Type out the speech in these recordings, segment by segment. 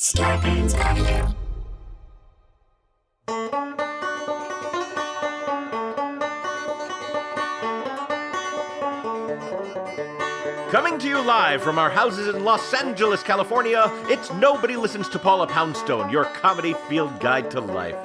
Starburns Avenue. Coming to you live from our houses in Los Angeles, California, it's Nobody Listens to Paula Poundstone, your comedy field guide to life.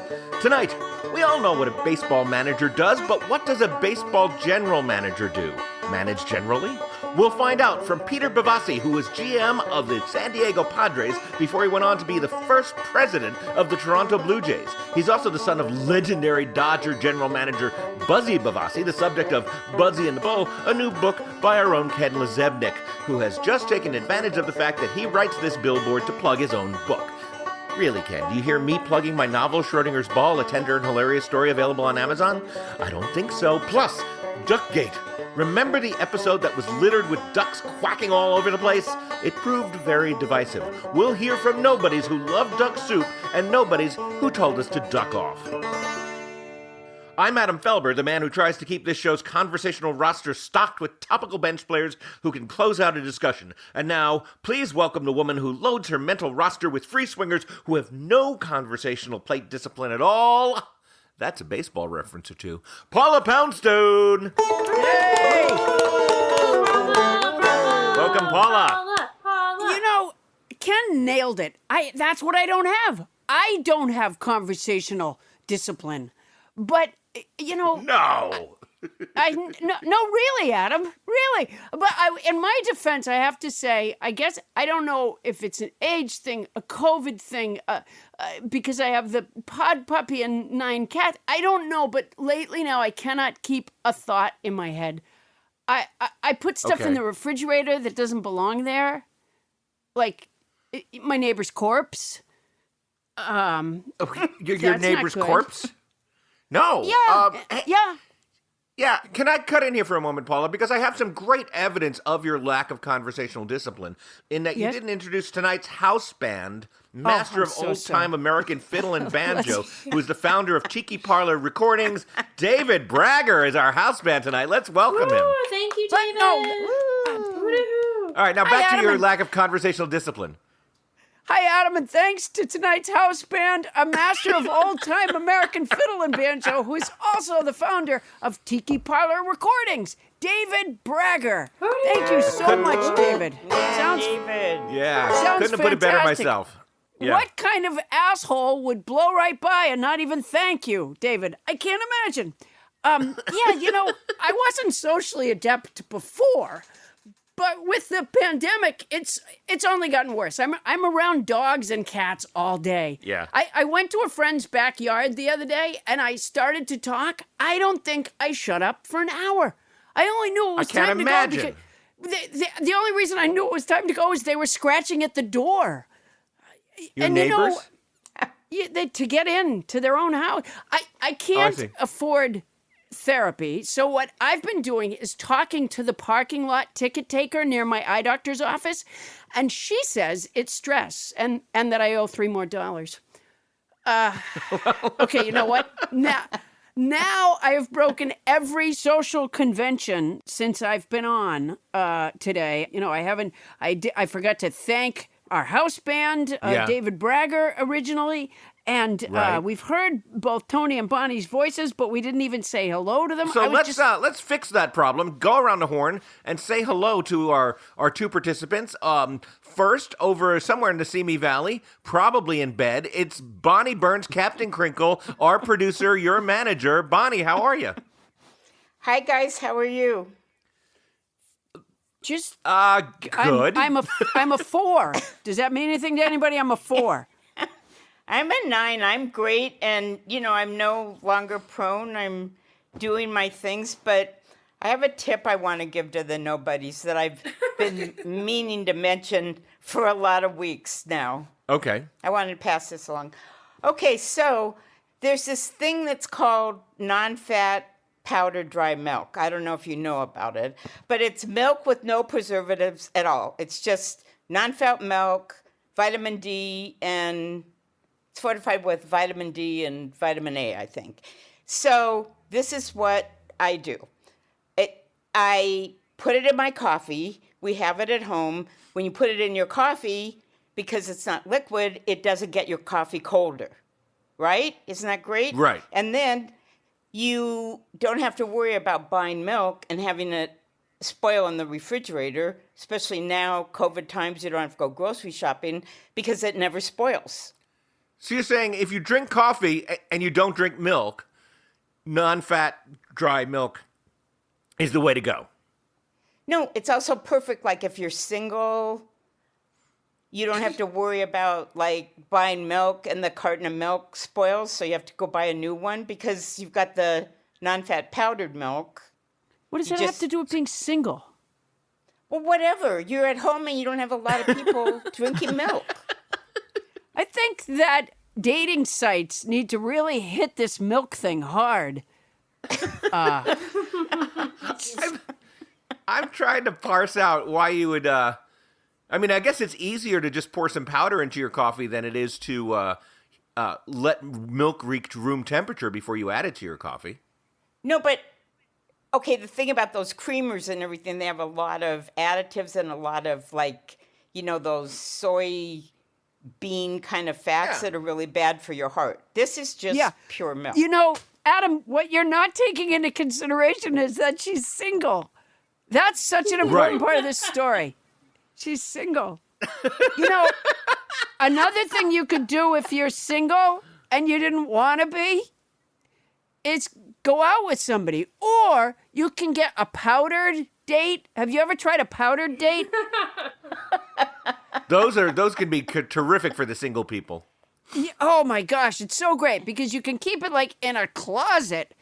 Tonight, we all know what a baseball manager does, but what does a baseball general manager do? Manage generally? We'll find out from Peter Bavasi, who was GM of the San Diego Padres before he went on to be the first president of the Toronto Blue Jays. He's also the son of legendary Dodger general manager Buzzie Bavasi, the subject of Buzzie and the Bull, a new book by our own Ken Lezebnik, who has just taken advantage of the fact that he writes this billboard to plug his own book. Really, Ken, do you hear me plugging my novel, Schrodinger's Ball, a tender and hilarious story available on Amazon? I don't think so. Plus, Duckgate. Remember the episode that was littered with ducks quacking all over the place? It proved very divisive. We'll hear from nobodies who love duck soup and nobodies who told us to duck off. I'm Adam Felber, the man who tries to keep this show's conversational roster stocked with topical bench players who can close out a discussion. And now, please welcome the woman who loads her mental roster with free swingers who have no conversational plate discipline at all. That's a baseball reference or two. Paula Poundstone! Yay! Welcome, Paula. You know, Ken nailed it. That's what I don't have. I don't have conversational discipline. But, you know... No! No, really, Adam. Really. But in my defense, I have to say, I guess, I don't know if it's an age thing, a COVID thing, because I have the pod puppy and 9 cats. I don't know, but lately now I cannot keep a thought in my head. I put stuff in the refrigerator that doesn't belong there. Like my neighbor's corpse. Your neighbor's corpse? No. Yeah. Yeah. Yeah, can I cut in here for a moment, Paula? Because I have some great evidence of your lack of conversational discipline in that you didn't introduce tonight's house band, master of old-time American fiddle and banjo, who is the founder of Tiki Parlor Recordings. David Bragger is our house band tonight. Let's welcome him. Thank you, David. All right, now back to your lack of conversational discipline. Hi, Adam, and thanks to tonight's house band, a master of old-time American fiddle and banjo, who is also the founder of Tiki Parlor Recordings, David Bragger. Thank you so much, David. Sounds couldn't have put it better myself. Yeah. What kind of asshole would blow right by and not even thank you, David? I can't imagine. You know, I wasn't socially adept before. But with the pandemic, it's only gotten worse. I'm around dogs and cats all day. Yeah. I went to a friend's backyard the other day, and I started to talk. I don't think I shut up for an hour. I only knew it was time to go. I can't imagine. The only reason I knew it was time to go is they were scratching at the door. Your neighbors? To get in to their own house. I can't afford therapy. So what I've been doing is talking to the parking lot ticket taker near my eye doctor's office, and she says it's stress and that I owe $3 more. Okay, you know what? Now I have broken every social convention since I've been on today. You know, I forgot to thank our house band, David Bragger originally. And we've heard both Tony and Bonnie's voices, but we didn't even say hello to them. So let's fix that problem. Go around the horn and say hello to our two participants. First, over somewhere in the Simi Valley, probably in bed, it's Bonnie Burns, Captain Crinkle, our producer, your manager. Bonnie, how are you? Hi, guys. How are you? Just good. I'm a 4. Does that mean anything to anybody? I'm a 4. I'm a 9. I'm great, and, you know, I'm no longer prone. I'm doing my things, but I have a tip I want to give to the nobodies that I've been meaning to mention for a lot of weeks now. Okay. I wanted to pass this along. Okay, so there's this thing that's called non-fat powdered dry milk. I don't know if you know about it, but it's milk with no preservatives at all. It's just non-fat milk, vitamin D, and it's fortified with vitamin D and vitamin A, I think. So this is what I do. I put it in my coffee. We have it at home. When you put it in your coffee, because it's not liquid, it doesn't get your coffee colder, right? Isn't that great? Right. And then you don't have to worry about buying milk and having it spoil in the refrigerator, especially now, COVID times, you don't have to go grocery shopping because it never spoils. So you're saying if you drink coffee and you don't drink milk, non-fat, dry milk is the way to go. No, it's also perfect, like, if you're single, you don't have to worry about, like, buying milk and the carton of milk spoils, so you have to go buy a new one because you've got the non-fat powdered milk. What does that have to do with being single? Well, whatever. You're at home and you don't have a lot of people drinking milk. I think that dating sites need to really hit this milk thing hard. I'm trying to parse out why you would, I mean, I guess it's easier to just pour some powder into your coffee than it is to let milk reach room temperature before you add it to your coffee. No, but, okay, the thing about those creamers and everything, they have a lot of additives and a lot of, like, you know, those soy bean kind of fats that are really bad for your heart. This is just pure milk. You know, Adam, what you're not taking into consideration is that she's single. That's such an important part of this story. She's single. You know, another thing you could do if you're single and you didn't want to be is go out with somebody. Or you can get a powdered date. Have you ever tried a powdered date? Those can be terrific for the single people. Yeah, oh my gosh, it's so great because you can keep it like in a closet,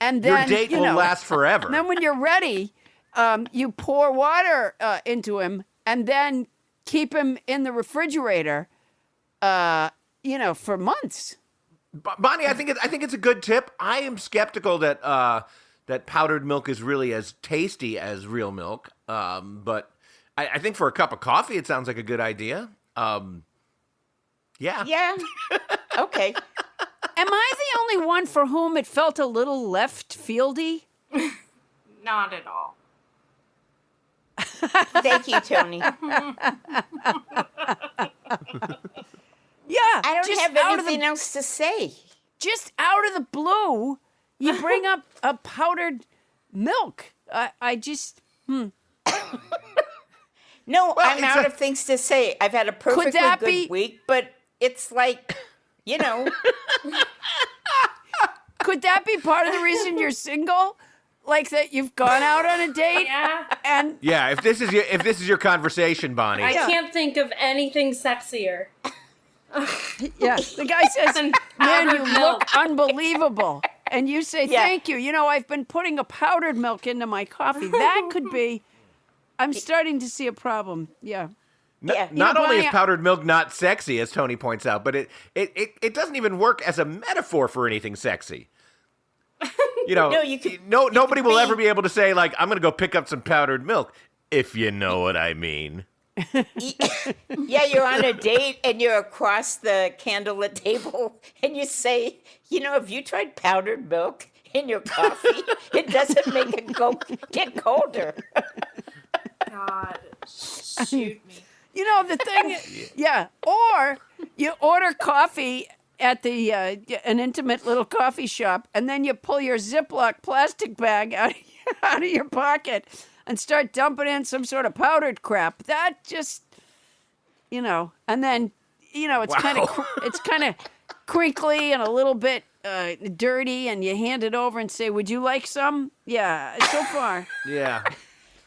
and then Your date will last forever. And then when you're ready, you pour water into him, and then keep him in the refrigerator, for months. Bonnie, I think it's a good tip. I am skeptical that that powdered milk is really as tasty as real milk, but I think for a cup of coffee, it sounds like a good idea. Yeah. Yeah. Okay. Am I the only one for whom it felt a little left fieldy? Not at all. Thank you, Tony. Yeah. I don't have anything else to say. Just out of the blue, you bring up a powdered milk. I just. No, I'm out of things to say. I've had a perfectly good week, but it's like, you know. Could that be part of the reason you're single? Like that you've gone out on a date? Yeah. And yeah, if this is your conversation, Bonnie. I can't think of anything sexier. yeah, the guy says, "Man, you look unbelievable." And you say, "Thank you. You know, I've been putting a powdered milk into my coffee." That could be. I'm starting to see a problem. Yeah. Not only is powdered milk not sexy, as Tony points out, but it doesn't even work as a metaphor for anything sexy. You know, nobody will ever be able to say, like, I'm going to go pick up some powdered milk, if you know what I mean. Yeah, you're on a date and you're across the candlelit table and you say, you know, have you tried powdered milk in your coffee? It doesn't make it get colder. God, shoot me. You know, the thing, or you order coffee at the an intimate little coffee shop, and then you pull your Ziploc plastic bag out of your pocket and start dumping in some sort of powdered crap. That just, and then, it's kind of crinkly and a little bit dirty, and you hand it over and say, "Would you like some?" Yeah, so far. Yeah.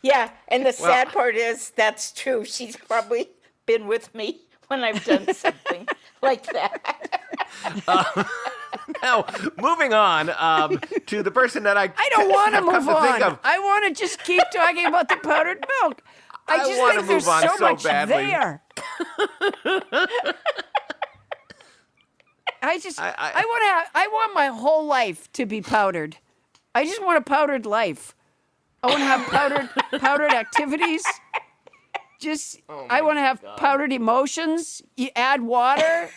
Yeah, and the sad part is that's true. She's probably been with me when I've done something like that. Now, moving on to the person that I don't want to move on. Think of. I want to just keep talking about the powdered milk. I just think there's so much badly. there. I want my whole life to be powdered. I just want a powdered life. I want to have powdered activities. I want to have powdered emotions. You add water,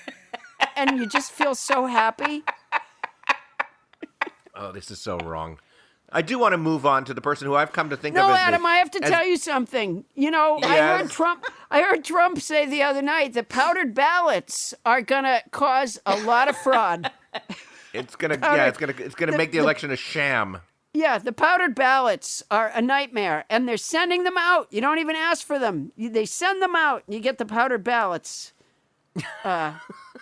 and you just feel so happy. Oh, this is so wrong. I do want to move on to the person who I've come to think of No, as Adam, I have to tell you something. Yes. I heard Trump say the other night that powdered ballots are gonna cause a lot of fraud. It's gonna make the election a sham. Yeah, the powdered ballots are a nightmare, and they're sending them out. You don't even ask for them. They send them out, and you get the powdered ballots.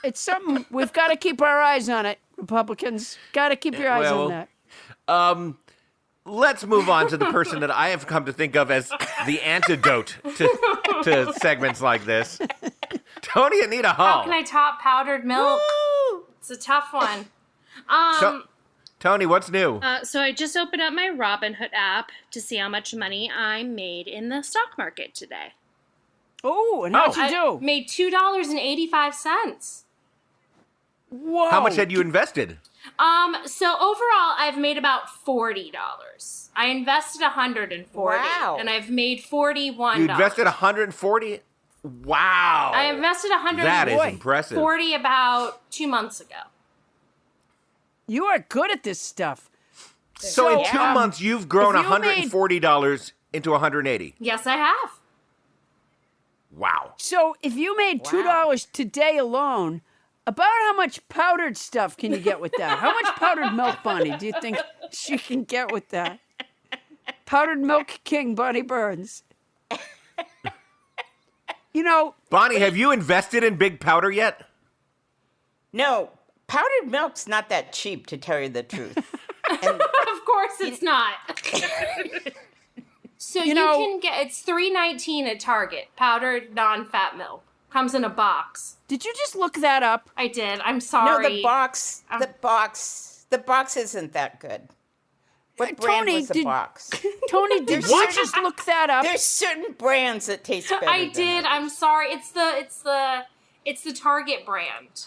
It's something we've got to keep our eyes on it, Republicans. Got to keep your eyes on that. Let's move on to the person that I have come to think of as the antidote to segments like this. Tony Anita Hall. How can I top powdered milk? Woo! It's a tough one. Tony, what's new? So I just opened up my Robinhood app to see how much money I made in the stock market today. Oh, and how'd you do? Made $2.85. Whoa. How much had you invested? So overall, I've made about $40. I invested $140. Wow. And I've made $41. You invested $140? Wow. I invested $140 That is impressive. about 2 months ago. You are good at this stuff. So in 2 months, you've grown if you $140 into $180. Yes, I have. Wow. So if you made $2 today alone, about how much powdered stuff can you get with that? How much powdered milk, Bonnie, do you think she can get with that? Powdered milk king, Bonnie Burns. Bonnie, have you invested in big powder yet? No, powdered milk's not that cheap, to tell you the truth. And Of course it's not. So you can get, it's $3.19 at Target, powdered non-fat milk. Comes in a box. Did you just look that up? I did. I'm no, sorry. the box isn't that good. What brand Tony, was the box? Tony, did you just look that up? There's certain brands that taste better. I than did. others. I'm sorry. It's the Target brand.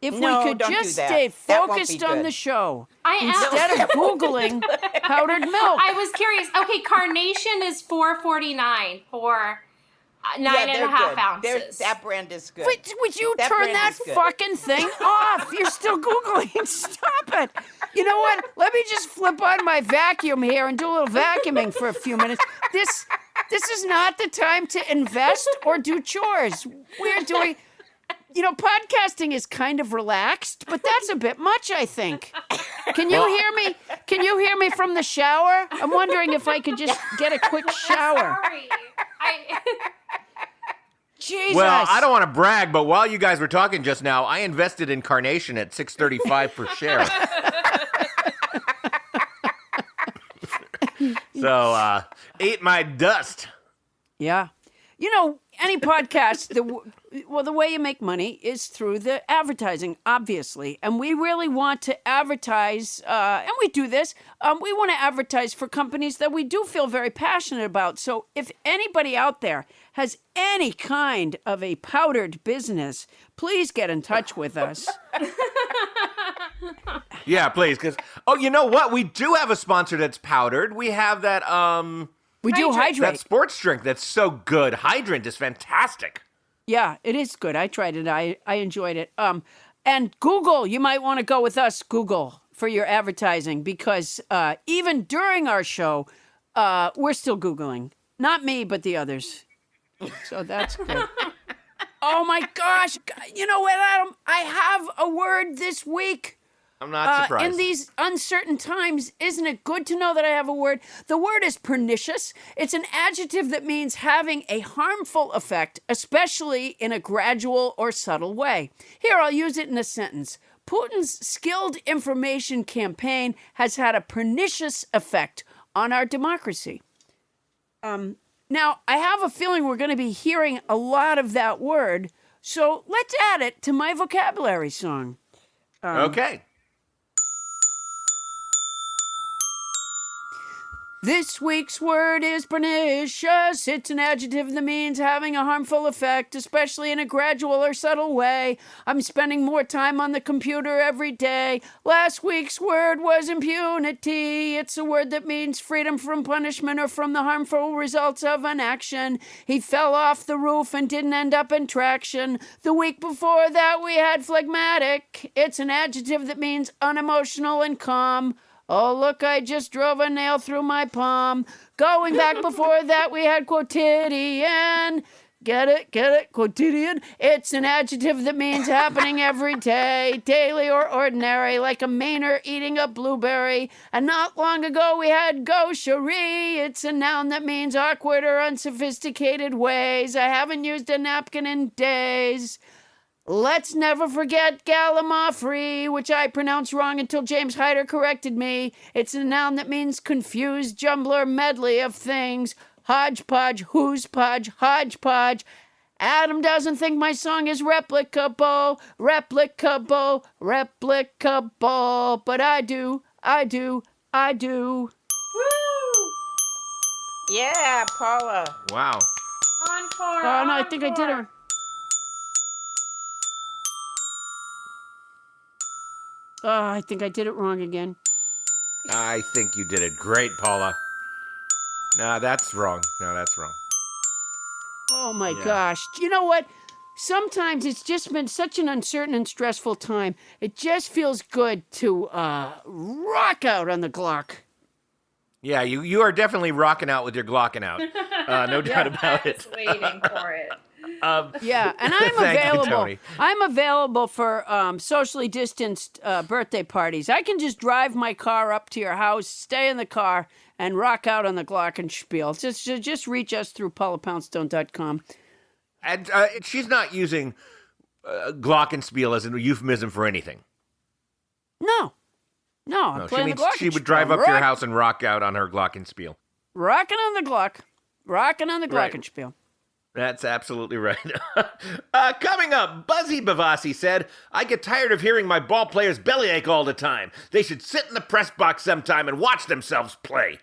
If No, we could don't do just that. stay That won't be focused on good. the show I am. instead of Googling powdered milk. I was curious. Okay, Carnation is $4.49 for nine and they're a half good. ounces. That brand is good. Would you That turn brand that is good. fucking thing off? You're still Googling. Stop it. You know what? Let me just flip on my vacuum here and do a little vacuuming for a few minutes. This is not the time to invest or do chores. We're doing... podcasting is kind of relaxed, but that's a bit much, I think. Can you hear me? Can you hear me from the shower? I'm wondering if I could just get a quick shower. Sorry. Jesus. Well, I don't want to brag, but while you guys were talking just now, I invested in Carnation at $6.35 per share. So, ate my dust. Yeah. Any podcast, the way you make money is through the advertising, obviously. And we really want to advertise, and we do this, we want to advertise for companies that we do feel very passionate about. So if anybody out there has any kind of a powdered business, please get in touch with us. Yeah, please, because, you know what? We do have a sponsor that's powdered. We have that, We do hydrate. that sports drink that's so good. Hydrant is fantastic. Yeah, it is good. I tried it. I enjoyed it. And Google, you might want to go with us, Google, for your advertising, because even during our show, we're still Googling. Not me, but the others. So that's good. Oh my gosh. You know what, Adam? I have a word this week. I'm not surprised. In these uncertain times, isn't it good to know that I have a word? The word is pernicious. It's an adjective that means having a harmful effect, especially in a gradual or subtle way. Here, I'll use it in a sentence. Putin's skilled information campaign has had a pernicious effect on our democracy. Now, I have a feeling we're going to be hearing a lot of that word, so let's add it to my vocabulary song. Okay. This week's word is pernicious. It's an adjective that means having a harmful effect, especially in a gradual or subtle way. I'm spending more time on the computer every day. Last week's word was impunity. It's a word that means freedom from punishment or from the harmful results of an action. He fell off the roof and didn't end up in traction. The week before that, we had phlegmatic. It's an adjective that means unemotional and calm. Oh, look, I just drove a nail through my palm. Going back before that, we had quotidian. Get it? Quotidian? It's an adjective that means happening every day, daily or ordinary, like a Mainer eating a blueberry. And not long ago, we had gaucherie. It's a noun that means awkward or unsophisticated ways. I haven't used a napkin in days. Let's never forget gallimaufry, which I pronounced wrong until James Hyder corrected me. It's a noun that means confused jumbler medley of things. Hodgepodge, who's podge, hodgepodge. Adam doesn't think my song is replicable, but I do. Woo! Yeah, Paula. Wow. Encore. Oh, no, I think I did it. Oh, I think I did it wrong again. I think you did it great, Paula. No, that's wrong. Oh, my Yeah. gosh. You know what? Sometimes it's just been such an uncertain and stressful time. It just feels good to rock out on the Glock. Yeah, you are definitely rocking out with your Glocking out. No doubt about it. Waiting for it. Yeah, and I'm Thank you, available. Tony. I'm available for socially distanced birthday parties. I can just drive my car up to your house, stay in the car, and rock out on the Glockenspiel. Just reach us through paulapoundstone.com. And she's not using Glockenspiel as a euphemism for anything. No, I'm No, she playing means the Glockenspiel. she would drive up to your house and rock out on her Glockenspiel. Rocking on the Glock. Rocking on the Right. Glockenspiel. That's absolutely right. Coming up, Buzzy Bavasi said, I get tired of hearing my ball players bellyache all the time. They should sit in the press box sometime and watch themselves play.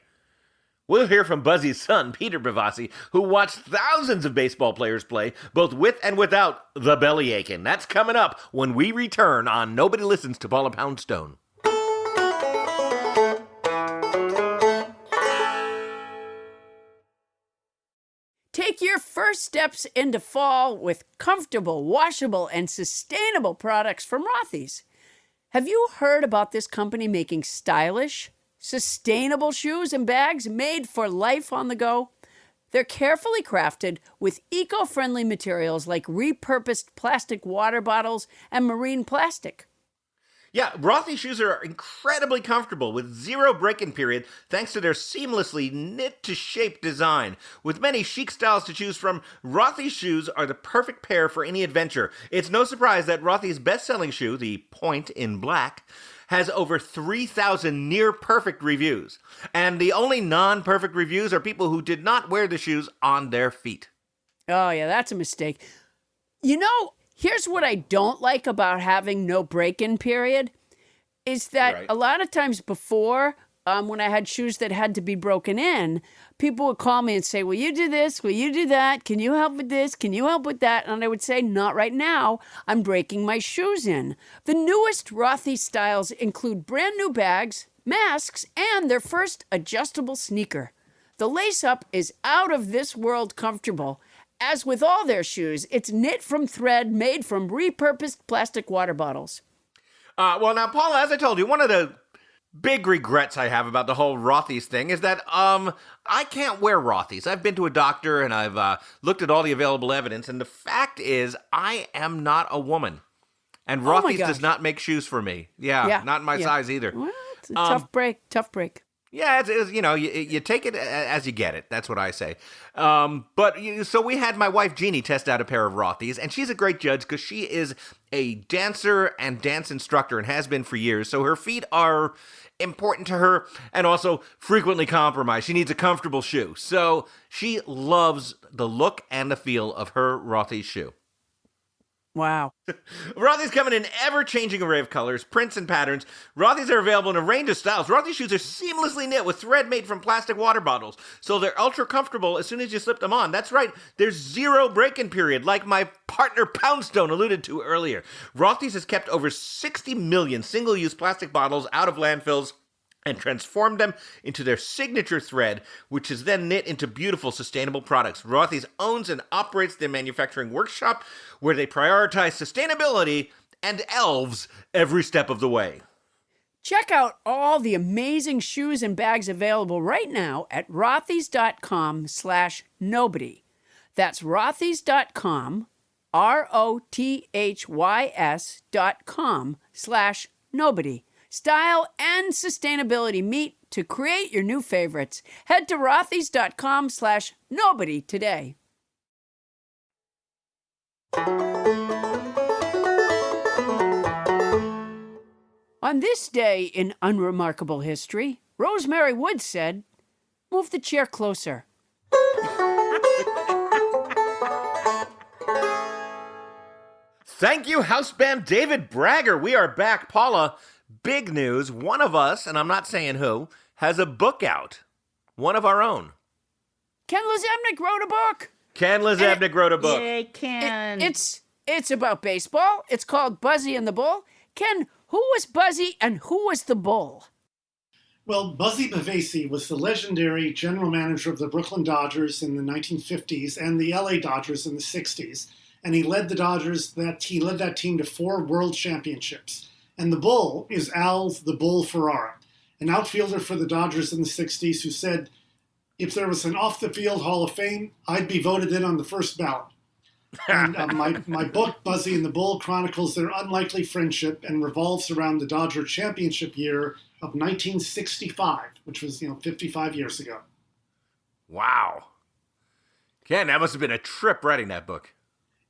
We'll hear from Buzzy's son, Peter Bavasi, who watched thousands of baseball players play, both with and without the bellyaching. That's coming up when we return on Nobody Listens to Paula Poundstone. Take your first steps into fall with comfortable, washable, and sustainable products from Rothy's. Have you heard about this company making stylish, sustainable shoes and bags made for life on the go? They're carefully crafted with eco-friendly materials like repurposed plastic water bottles and marine plastic. Yeah, Rothy shoes are incredibly comfortable with zero break-in period thanks to their seamlessly knit-to-shape design. With many chic styles to choose from, Rothy shoes are the perfect pair for any adventure. It's no surprise that Rothy's best-selling shoe, the Point in Black, has over 3,000 near-perfect reviews. And the only non-perfect reviews are people who did not wear the shoes on their feet. Oh, yeah, that's a mistake. You know, here's what I don't like about having no break-in period is that Right. a lot of times before, when I had shoes that had to be broken in, people would call me and say, will you do this? Will you do that? Can you help with this? Can you help with that? And I would say, not right now. I'm breaking my shoes in. The newest Rothy styles include brand new bags, masks, and their first adjustable sneaker. The lace-up is out of this world comfortable. As with all their shoes, it's knit from thread made from repurposed plastic water bottles. Well, now, Paula, as I told you, one of the big regrets I have about the whole Rothy's thing is that I can't wear Rothy's. I've been to a doctor and I've looked at all the available evidence, and the fact is I am not a woman. And Oh my Rothy's does gosh. not make shoes for me. Yeah, not my size either. Well, it's a tough break. Yeah, it's you know, you take it as you get it. That's what I say. So we had my wife Jeannie test out a pair of Rothy's, and she's a great judge because she is a dancer and dance instructor and has been for years. So her feet are important to her and also frequently compromised. She needs a comfortable shoe. So she loves the look and the feel of her Rothy's shoe. Wow. Rothy's come in an ever-changing array of colors, prints, and patterns. Rothy's are available in a range of styles. Rothy's shoes are seamlessly knit with thread made from plastic water bottles, so they're ultra-comfortable as soon as you slip them on. That's right, there's zero break-in period, like my partner Poundstone alluded to earlier. Rothy's has kept over 60 million single-use plastic bottles out of landfills and transformed them into their signature thread, which is then knit into beautiful, sustainable products. Rothy's owns and operates their manufacturing workshop, where they prioritize sustainability and elves every step of the way. Check out all the amazing shoes and bags available right now at rothys.com/nobody. That's rothys.com, ROTHYS.com/nobody. Style and sustainability meet to create your new favorites. Head to rothys.com/nobody today. On this day in unremarkable history, Rosemary Woods said, "Move the chair closer." Thank you, house band David Bragger. We are back. Paula, big news. One of us, and I'm not saying who, has a book out. One of our own. Ken Lezebnik wrote a book. Ken Lezebnik wrote a book. Yay, Ken. It's about baseball. It's called Buzzie and the Bull. Ken, who was Buzzie and who was the Bull? Well, Buzzie Bavasi was the legendary general manager of the Brooklyn Dodgers in the 1950s and the LA Dodgers in the 60s. And he led that team to 4 world championships. And the Bull is Al the Bull Ferrara, an outfielder for the Dodgers in the 60s who said, if there was an off-the-field Hall of Fame, I'd be voted in on the first ballot. And my book, Buzzie and the Bull, chronicles their unlikely friendship and revolves around the Dodger championship year of 1965, which was, 55 years ago. Wow. Ken, that must have been a trip writing that book.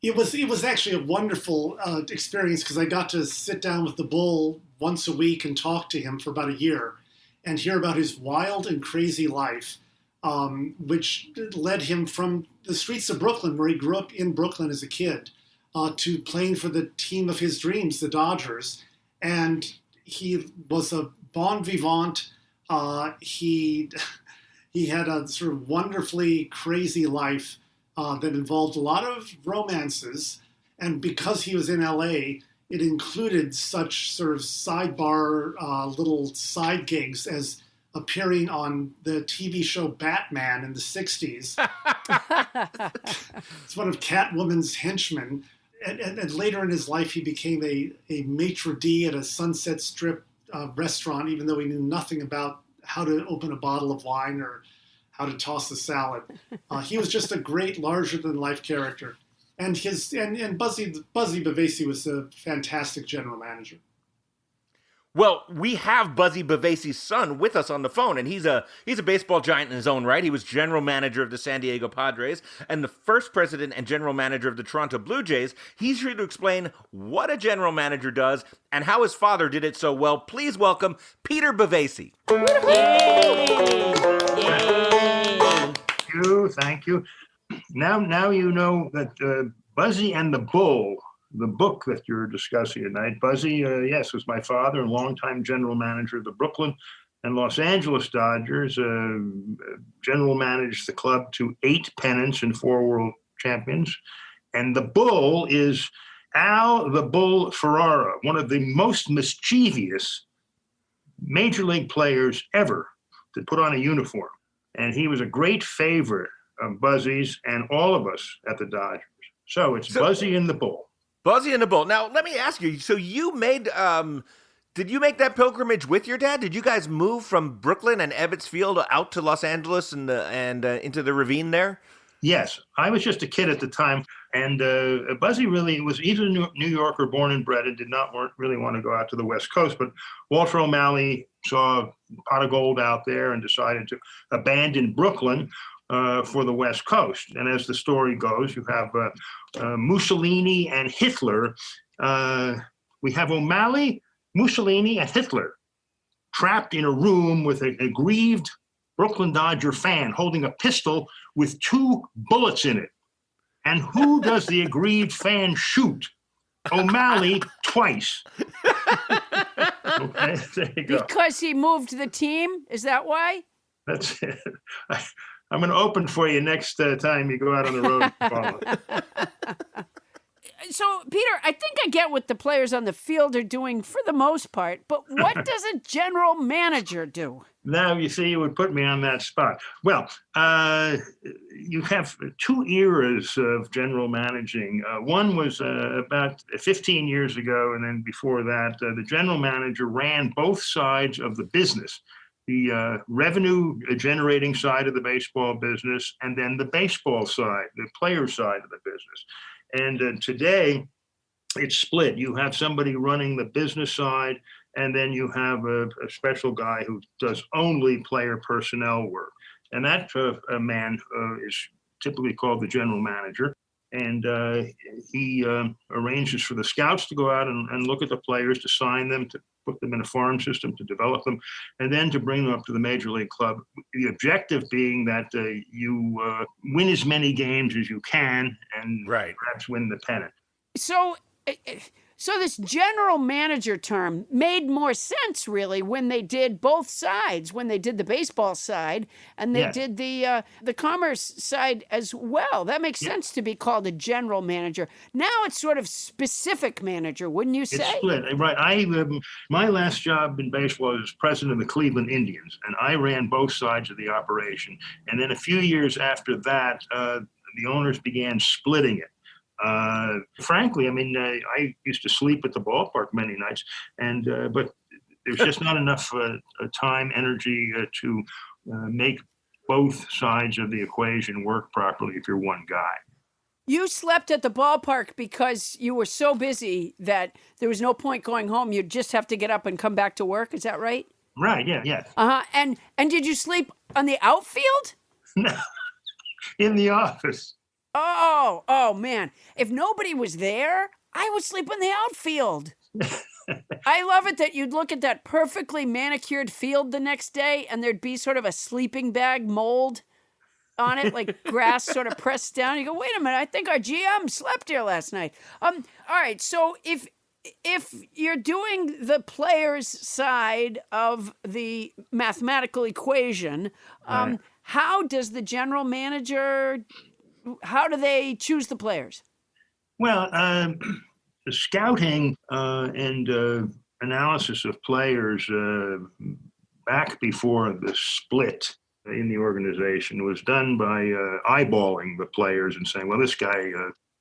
It was actually a wonderful experience because I got to sit down with the Bull once a week and talk to him for about a year and hear about his wild and crazy life, which led him from the streets of Brooklyn, where he grew up in Brooklyn as a kid, to playing for the team of his dreams, the Dodgers. And he was a bon vivant. He had a sort of wonderfully crazy life that involved a lot of romances. And because he was in LA, it included such sort of sidebar little side gigs as appearing on the TV show Batman in the 60s. It's one of Catwoman's henchmen. And later in his life, he became a maitre d' at a Sunset Strip restaurant, even though he knew nothing about how to open a bottle of wine or how to toss a salad. He was just a great, larger-than-life character. And Buzzie Bavasi was a fantastic general manager. Well, we have Buzzie Bavasi's son with us on the phone, and he's a baseball giant in his own right. He was general manager of the San Diego Padres and the first president and general manager of the Toronto Blue Jays. He's here to explain what a general manager does and how his father did it so well. Please welcome Peter Bavasi. Thank you. Now you know that Buzzie and the Bull, the book that you're discussing tonight, Buzzie, yes, was my father and longtime general manager of the Brooklyn and Los Angeles Dodgers. General managed the club to 8 pennants and 4 world champions. And the Bull is Al the Bull Ferrara, one of the most mischievous major league players ever to put on a uniform. And he was a great favorite of Buzzie's and all of us at the Dodgers. So it's Buzzie and the Bull. Buzzie and the Bull. Now, let me ask you, so you made, did you make that pilgrimage with your dad? Did you guys move from Brooklyn and Ebbets Field out to Los Angeles and into the ravine there? Yes, I was just a kid at the time, and Buzzie really was either a New Yorker born and bred and did not really want to go out to the West Coast, but Walter O'Malley saw a pot of gold out there and decided to abandon Brooklyn for the West Coast. And as the story goes, you have Mussolini and Hitler. We have O'Malley, Mussolini, and Hitler trapped in a room with an aggrieved Brooklyn Dodger fan holding a pistol with 2 bullets in it. And who does the aggrieved fan shoot? O'Malley twice. Okay, there you go. Because he moved the team? Is that why? That's it. I'm going to open for you next time you go out on the road. So, Peter, I think I get what the players on the field are doing for the most part, but what does a general manager do? Now, you see, you would put me on that spot. Well, you have two eras of general managing. One was about 15 years ago, and then before that, the general manager ran both sides of the business, the revenue generating side of the baseball business, and then the baseball side, the player side of the business. And today, it's split. You have somebody running the business side, and then you have a special guy who does only player personnel work. And that man is typically called the general manager. And he arranges for the scouts to go out and look at the players, to sign them, to put them in a farm system, to develop them, and then to bring them up to the major league club. The objective being that you win as many games as you can and perhaps win the pennant. So this general manager term made more sense, really, when they did both sides, when they did the baseball side and they did the commerce side as well. That makes sense to be called a general manager. Now it's sort of specific manager, wouldn't you say? It's split, right. My last job in baseball was president of the Cleveland Indians, and I ran both sides of the operation. And then a few years after that, the owners began splitting it. Frankly, I mean, I used to sleep at the ballpark many nights, but there's just not enough time, energy to make both sides of the equation work properly if you're one guy. You slept at the ballpark because you were so busy that there was no point going home. You'd just have to get up and come back to work. Is that right? Right. Yeah. Uh-huh. And did you sleep on the outfield? No, in the office. Oh, man. If nobody was there, I would sleep in the outfield. I love it that you'd look at that perfectly manicured field the next day and there'd be sort of a sleeping bag mold on it, like grass sort of pressed down. You go, wait a minute, I think our GM slept here last night. All right, so if you're doing the player's side of the mathematical equation, how does the general manager... How do they choose the players? Well, the scouting and analysis of players back before the split in the organization was done by eyeballing the players and saying, well, this guy,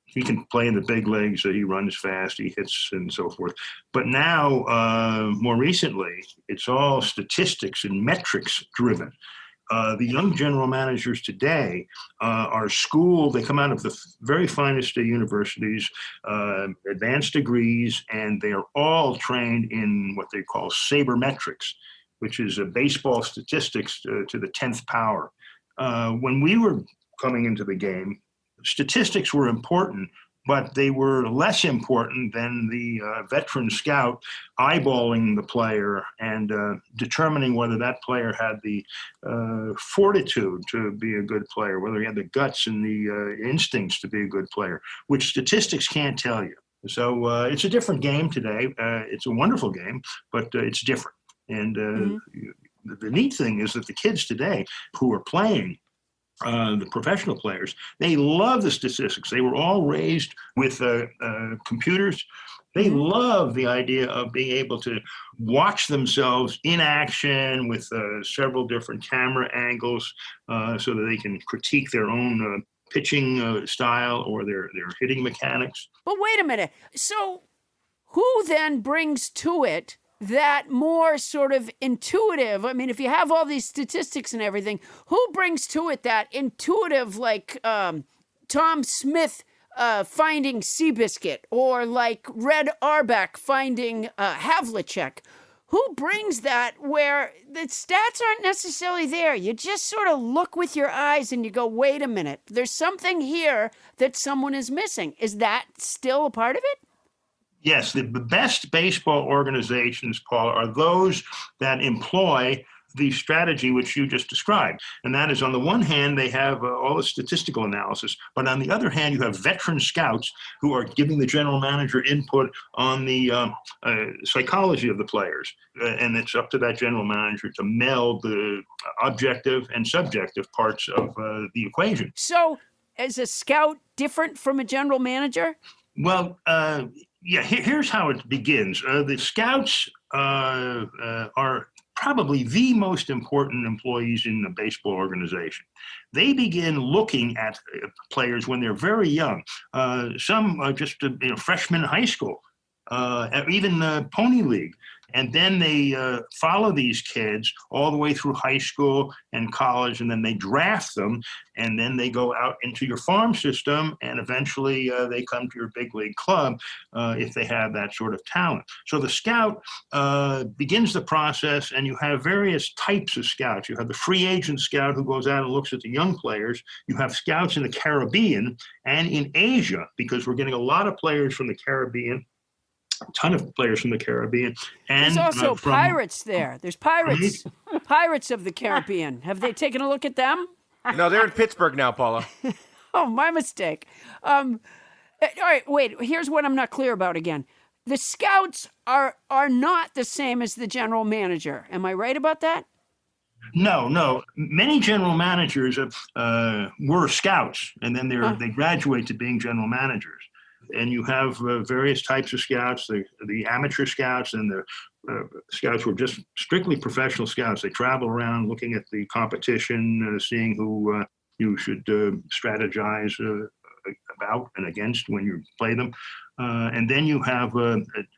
he can play in the big leagues, he runs fast, he hits, and so forth. But now, more recently, it's all statistics and metrics driven. The young general managers today are schooled. They come out of the very finest universities, advanced degrees, and they are all trained in what they call sabermetrics, which is baseball statistics to the 10th power. When we were coming into the game, statistics were important, but they were less important than the veteran scout eyeballing the player and determining whether that player had the fortitude to be a good player, whether he had the guts and the instincts to be a good player, which statistics can't tell you. So it's a different game today. It's a wonderful game, but it's different. And the neat thing is that the kids today who are playing, the professional players, they love the statistics. They were all raised with computers. They love the idea of being able to watch themselves in action with several different camera angles so that they can critique their own pitching style or their hitting mechanics. But wait a minute. So who then brings to it that more sort of intuitive? I mean, if you have all these statistics and everything, who brings to it that intuitive, like Tom Smith finding Seabiscuit, or like Red Auerbach finding Havlicek? Who brings that where the stats aren't necessarily there? You just sort of look with your eyes and you go, wait a minute, there's something here that someone is missing. Is that still a part of it? Yes, the best baseball organizations, Paul, are those that employ the strategy which you just described. And that is, on the one hand, they have all the statistical analysis, but on the other hand, you have veteran scouts who are giving the general manager input on the psychology of the players. And it's up to that general manager to meld the objective and subjective parts of the equation. So, is a scout different from a general manager? Well, here's how it begins. The scouts are probably the most important employees in the baseball organization. They begin looking at players when they're very young. Some are just freshmen in high school, even Pony League. And then they follow these kids all the way through high school and college, and then they draft them, and then they go out into your farm system, and eventually they come to your big league club if they have that sort of talent. So the scout begins the process, and you have various types of scouts. You have the free agent scout who goes out and looks at the young players. You have scouts in the Caribbean and in Asia, because we're getting a lot of players from the Caribbean. A ton of players from the Caribbean. And there's also pirates there. There's pirates. Pirates of the Caribbean. Have they taken a look at them? No, they're in Pittsburgh now, Paula. Oh, my mistake. All right, wait. Here's what I'm not clear about again. The scouts are not the same as the general manager. Am I right about that? No. Many general managers were scouts, and then they graduate to being general managers. And you have various types of scouts, the amateur scouts and the scouts who are just strictly professional scouts. They travel around looking at the competition, seeing who you should strategize about and against when you play them. And then you have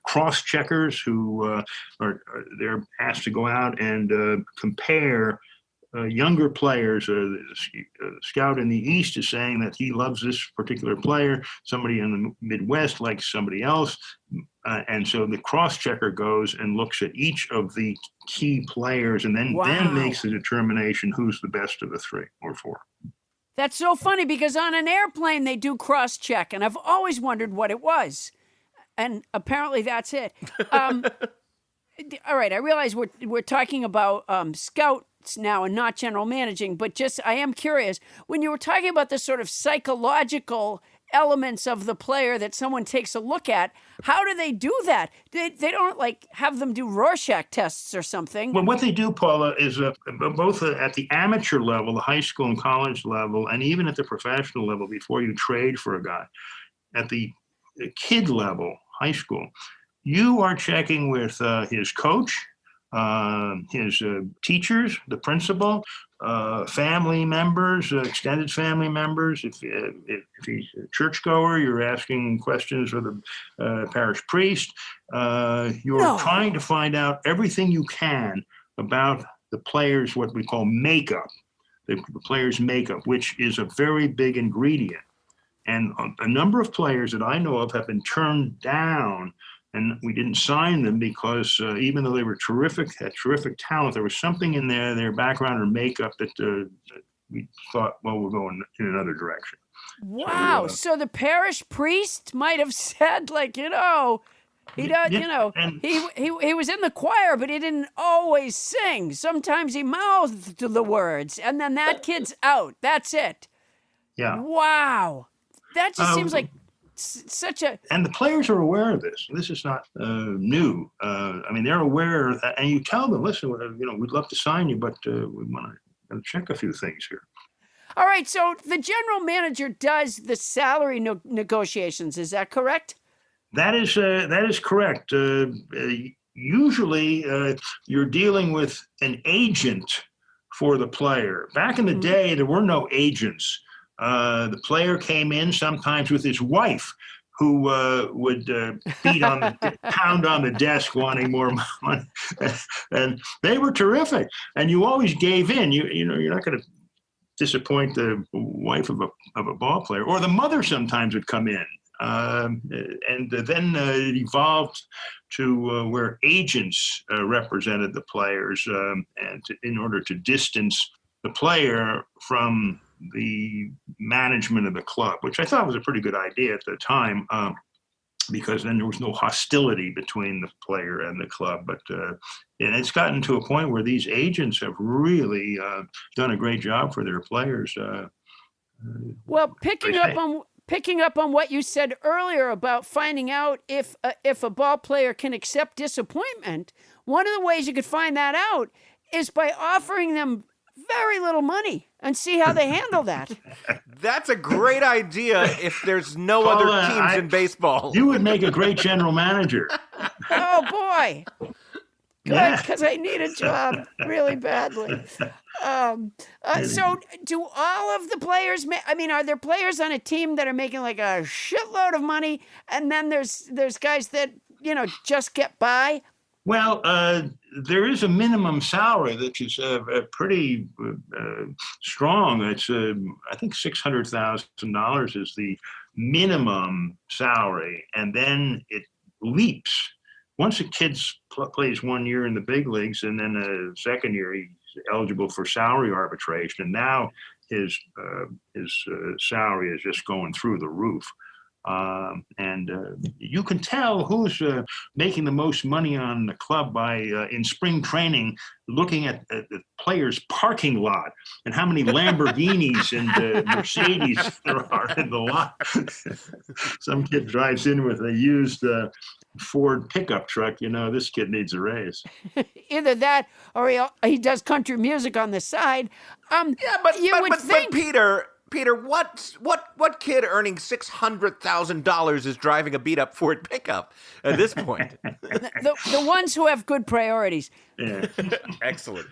cross-checkers who they're asked to go out and compare younger players. The scout in the East is saying that he loves this particular player. Somebody in the Midwest likes somebody else. And so the cross-checker goes and looks at each of the key players and then makes the determination who's the best of the three or four. That's so funny because on an airplane they do cross-check, and I've always wondered what it was. And apparently that's it. All right, I realize we're talking about scouts now and not general managing, but I am curious, when you were talking about the sort of psychological elements of the player that someone takes a look at, how do they do that? They don't have them do Rorschach tests or something. Well, what they do, Paula, is both at the amateur level, the high school and college level, and even at the professional level before you trade for a guy, at the kid level, high school, you are checking with his coach, his teachers, the principal, family members, extended family members. If he's a churchgoer, you're asking questions of the parish priest. You're trying to find out everything you can about the players, what we call makeup, the player's makeup, which is a very big ingredient. And a number of players that I know of have been turned down, and we didn't sign them because even though they were had terrific talent, there was something in their background or makeup that we thought, well, we're going in another direction. Wow. So the parish priest might have said, he was in the choir, but he didn't always sing. Sometimes he mouthed the words, and then that kid's out. That's it. Yeah. Wow. That just seems like such a... And the players are aware of this. This is not new. They're aware of that. And you tell them, listen, we'd love to sign you, but we want to check a few things here. All right, so the general manager does the salary negotiations. Is that correct? That is correct. Usually, you're dealing with an agent for the player. Back in the day, there were no agents. The player came in sometimes with his wife, who would pound on the desk wanting more money, and they were terrific. And you always gave in. You're not going to disappoint the wife of a ball player, or the mother sometimes would come in, and then it evolved to where agents represented the players, in order to distance the player from the management of the club, which I thought was a pretty good idea at the time, because then there was no hostility between the player and the club. But and it's gotten to a point where these agents have really done a great job for their players. Well, picking up on what you said earlier about finding out if a ball player can accept disappointment, one of the ways you could find that out is by offering them very little money and see how they handle that. That's a great idea if there's no other teams in baseball. You would make a great general manager. Oh, boy. Yeah. because I need a job really badly. So do all of the players are there players on a team that are making like a shitload of money, and then there's guys that just get by? Well, there is a minimum salary that is pretty strong. It's I think $600,000 is the minimum salary, and then it leaps. Once a kid plays 1 year in the big leagues, and then a second year he's eligible for salary arbitration, and now his salary is just going through the roof. And you can tell who's making the most money on the club by in spring training looking at the players' parking lot and how many Lamborghinis and Mercedes there are in the lot. Some kid drives in with a used Ford pickup truck. This kid needs a raise. Either that or he does country music on the side. But Peter, what kid earning $600,000 is driving a beat-up Ford pickup at this point? the ones who have good priorities. Yeah. Excellent.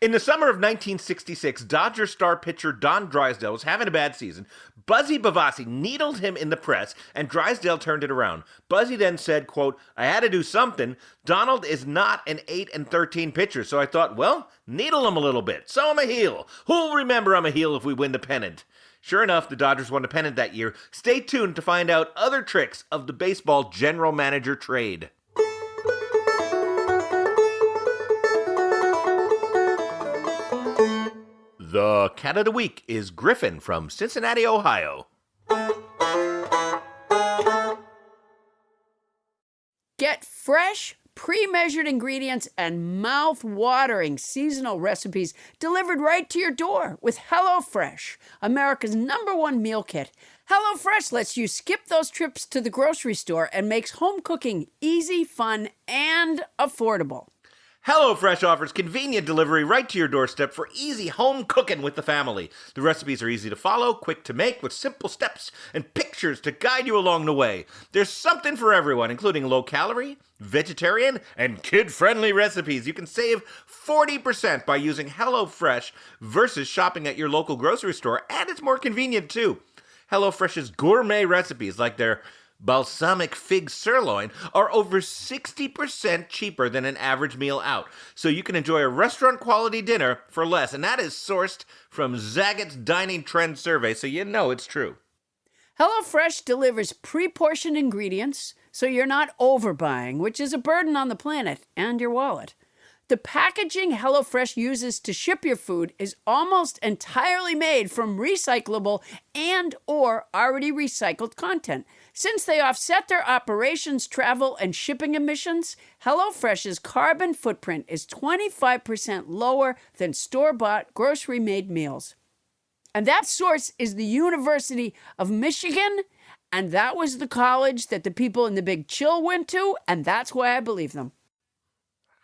In the summer of 1966, Dodger star pitcher Don Drysdale was having a bad season. Buzzie Bavasi needled him in the press, and Drysdale turned it around. Buzzie then said, quote, "I had to do something. Donald is not an 8-13 pitcher, so I thought, well, needle him a little bit. So I'm a heel. Who'll remember I'm a heel if we win the pennant?" Sure enough, the Dodgers won the pennant that year. Stay tuned to find out other tricks of the baseball general manager trade. The cat of the week is Griffin from Cincinnati, Ohio. Get fresh, pre-measured ingredients and mouth-watering seasonal recipes delivered right to your door with HelloFresh, America's #1 meal kit. HelloFresh lets you skip those trips to the grocery store and makes home cooking easy, fun, and affordable. HelloFresh offers convenient delivery right to your doorstep for easy home cooking with the family. The recipes are easy to follow, quick to make, with simple steps and pictures to guide you along the way. There's something for everyone, including low-calorie, vegetarian, and kid-friendly recipes. You can save 40% by using HelloFresh versus shopping at your local grocery store, and it's more convenient, too. HelloFresh's gourmet recipes, like their balsamic fig sirloin, are over 60% cheaper than an average meal out. So you can enjoy a restaurant-quality dinner for less. And that is sourced from Zagat's Dining Trend Survey, so you know it's true. HelloFresh delivers pre-portioned ingredients, so you're not overbuying, which is a burden on the planet and your wallet. The packaging HelloFresh uses to ship your food is almost entirely made from recyclable and or already recycled content. Since they offset their operations, travel, and shipping emissions, HelloFresh's carbon footprint is 25% lower than store-bought grocery-made meals. And that source is the University of Michigan, and that was the college that the people in the Big Chill went to, and that's why I believe them.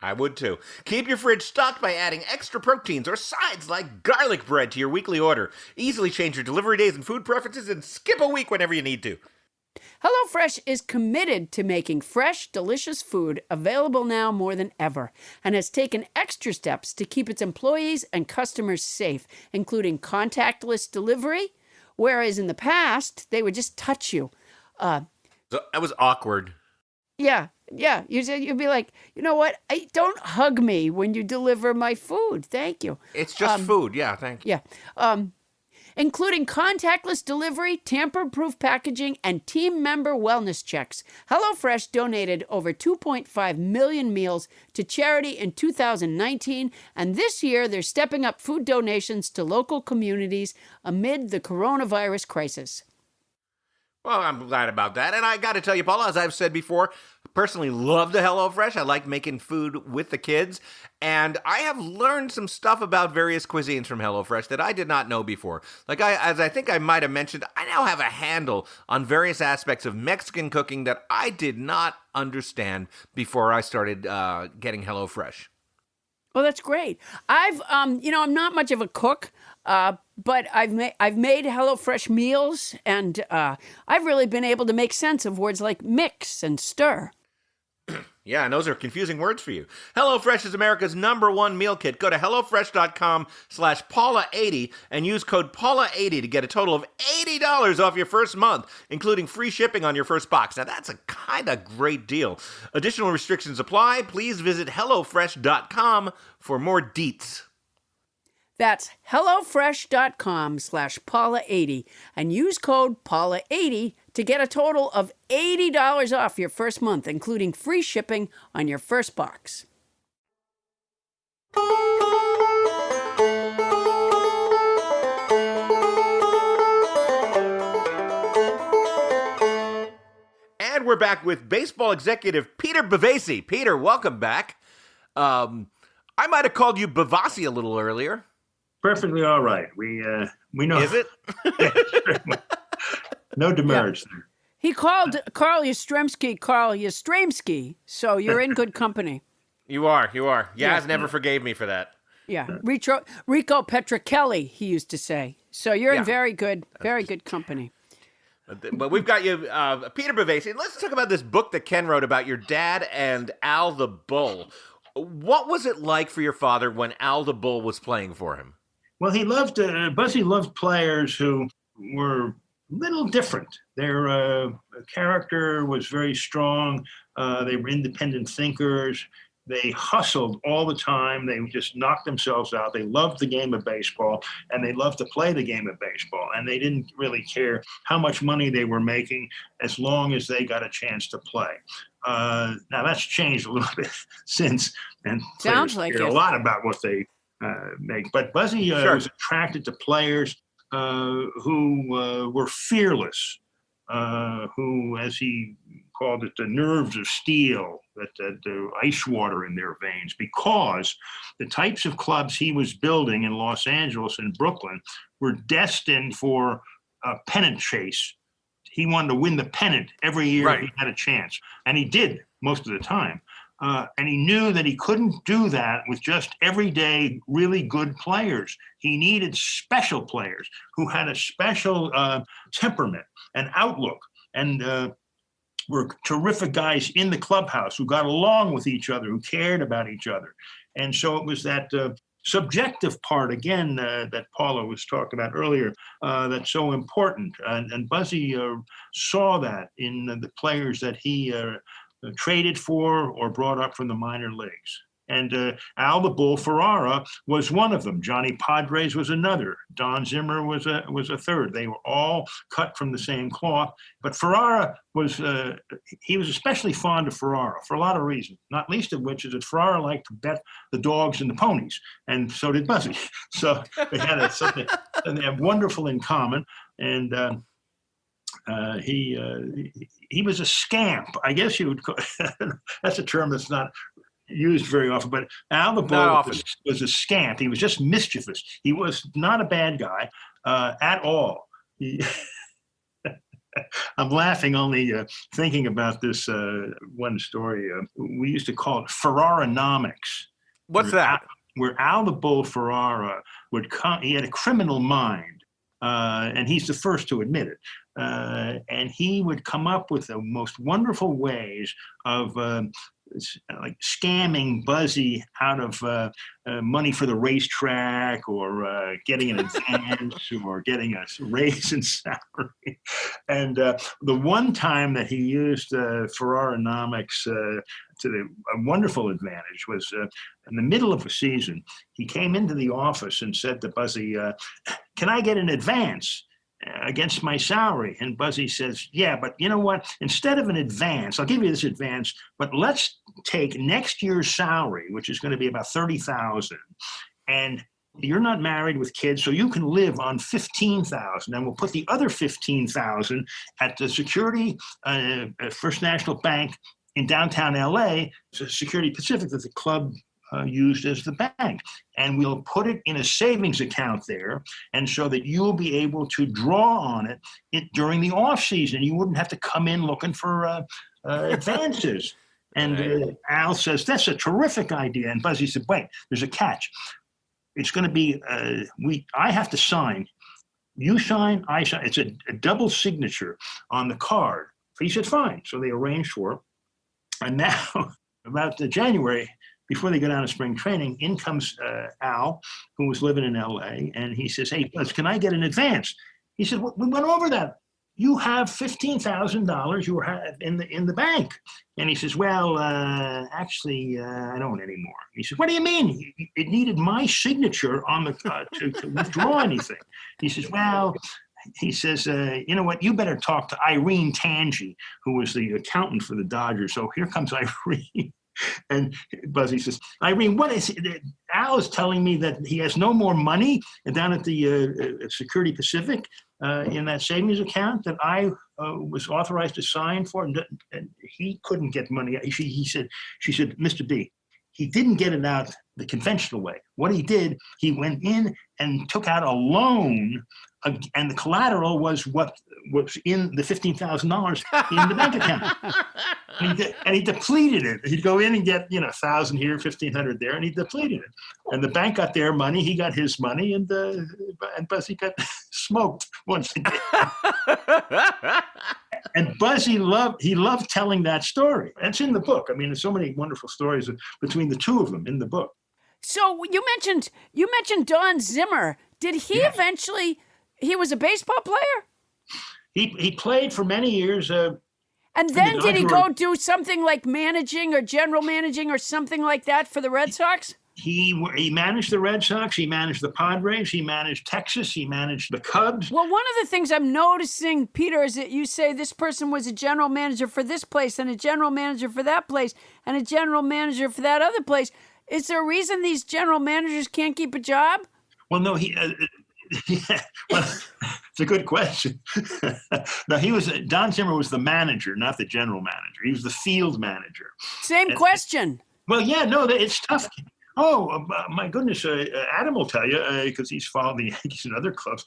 I would too. Keep your fridge stocked by adding extra proteins or sides like garlic bread to your weekly order. Easily change your delivery days and food preferences and skip a week whenever you need to. HelloFresh is committed to making fresh, delicious food available now more than ever, and has taken extra steps to keep its employees and customers safe, including contactless delivery, whereas in the past, they would just touch you. So that was awkward. Yeah. You'd be like, you know what? Don't hug me when you deliver my food. Thank you. It's just food. Yeah, thank you. Yeah. Including contactless delivery, tamper-proof packaging, and team member wellness checks. HelloFresh donated over 2.5 million meals to charity in 2019, and this year they're stepping up food donations to local communities amid the coronavirus crisis. Well, I'm glad about that. And I got to tell you, Paula, as I've said before, I personally love the HelloFresh. I like making food with the kids. And I have learned some stuff about various cuisines from HelloFresh that I did not know before. As I think I might have mentioned, I now have a handle on various aspects of Mexican cooking that I did not understand before I started getting HelloFresh. Well, that's great. I'm not much of a cook, but I've made HelloFresh meals, and I've really been able to make sense of words like mix and stir. Yeah, and those are confusing words for you. HelloFresh is America's #1 meal kit. Go to HelloFresh.com/Paula80 and use code Paula80 to get a total of $80 off your first month, including free shipping on your first box. Now, that's a kind of great deal. Additional restrictions apply. Please visit HelloFresh.com for more deets. That's HelloFresh.com/Paula80 and use code Paula80 to get a total of $80 off your first month, including free shipping on your first box. And we're back with baseball executive Peter Bavasi. Peter, welcome back. I might have called you Bavasi a little earlier. Perfectly all right. We know. Is it? No demerits there. He called Carl Yastrzemski, so you're in good company. You are. Yaz never forgave me for that. Yeah, Rico Petrocelli, he used to say. So you're in very good company. But we've got you, Peter Bavasi. Let's talk about this book that Ken wrote about your dad and Al the Bull. What was it like for your father when Al the Bull was playing for him? Well, he loved, Buzzy loved players who were a little different. Their character was very strong. They were independent thinkers. They hustled all the time. They just knocked themselves out. They loved the game of baseball, and they loved to play the game of baseball. And they didn't really care how much money they were making as long as they got a chance to play. Now, that's changed a little bit since, and sounds like care a lot about what they make. But Buzzy was attracted to players who were fearless, who, as he called it, the nerves of steel, that the ice water in their veins, because the types of clubs he was building in Los Angeles and Brooklyn were destined for a pennant chase. He wanted to win the pennant every year he had a chance, and he did most of the time. And he knew that he couldn't do that with just everyday, really good players. He needed special players who had a special temperament and outlook, and were terrific guys in the clubhouse who got along with each other, who cared about each other. And so it was that subjective part, again, that Paula was talking about earlier, that's so important. And Buzzy saw that in the players that he traded for or brought up from the minor leagues. And Al the Bull Ferrara was one of them. Johnny Padres was another. Don Zimmer was a third. They were all cut from the same cloth. But Ferrara he was especially fond of Ferrara for a lot of reasons, not least of which is that Ferrara liked to bet the dogs and the ponies, and so did Buzzy. So they had something and they have wonderful in common. And he was a scamp, I guess you would call that's a term that's not used very often, but Al the Bull was a scamp. He was just mischievous. He was not a bad guy at all. I'm laughing only thinking about this one story. We used to call it Ferraronomics. What's that? Where Al the Bull Ferrara would come. He had a criminal mind, and he's the first to admit it. And he would come up with the most wonderful ways of like scamming Buzzy out of money for the racetrack, or getting an advance, or getting a raise in salary. And the one time that he used Ferraronomics to a wonderful advantage was in the middle of a season. He came into the office and said to Buzzy, "Can I get an advance against my salary?" And Buzzy says, "Yeah, but you know what? Instead of an advance, I'll give you this advance, but let's take next year's salary, which is going to be about $30,000, and you're not married with kids, so you can live on $15,000, and we'll put the other $15,000 at the First National Bank in downtown LA, Security Pacific, that the club used as the bank, and we'll put it in a savings account there, and so that you'll be able to draw on it during the off season. You wouldn't have to come in looking for advances." And Al says, "That's a terrific idea." And Buzzy said, "Wait, there's a catch. It's going to be I have to sign. You sign, I sign. It's a double signature on the card." He said, "Fine." So they arranged for it, and now about January, before they go down to spring training, in comes Al, who was living in L.A., and he says, "Hey, Buzz, can I get an advance?" He said, "We went over that. You have $15,000 you have in the bank." And he says, "Well, actually, I don't anymore." He says, "What do you mean? It needed my signature on the to withdraw anything." He says, "Well," he says, "You know what? You better talk to Irene Tangi, who was the accountant for the Dodgers." So here comes Irene. And Buzzy says, "Irene, what is it? Al is telling me that he has no more money down at the Security Pacific in that savings account that I was authorized to sign for, and he couldn't get money." She said, "Mr. B, he didn't get it out the conventional way. What he did, he went in and took out a loan, and the collateral was what was in the $15,000 in the bank account. And he depleted it. He'd go in and get, 1,000 here, 1,500 there, and he depleted it. And the bank got their money, he got his money, and Buzzy got smoked once again." And Buzzy loved telling that story. It's in the book. I mean, there's so many wonderful stories between the two of them in the book. So you mentioned Don Zimmer. Did he eventually? He was a baseball player. He played for many years. And then did he go do something like managing or general managing or something like that for the Red Sox? He managed the Red Sox. He managed the Padres. He managed Texas. He managed the Cubs. Well, one of the things I'm noticing, Peter, is that you say this person was a general manager for this place and a general manager for that place and a general manager for that other place. Is there a reason these general managers can't keep a job? Well, no, well, it's a good question. No, Don Zimmer was the manager, not the general manager. He was the field manager. Same question. Well, yeah, no, it's tough. Oh, my goodness, Adam will tell you, because he's followed the Yankees and other clubs.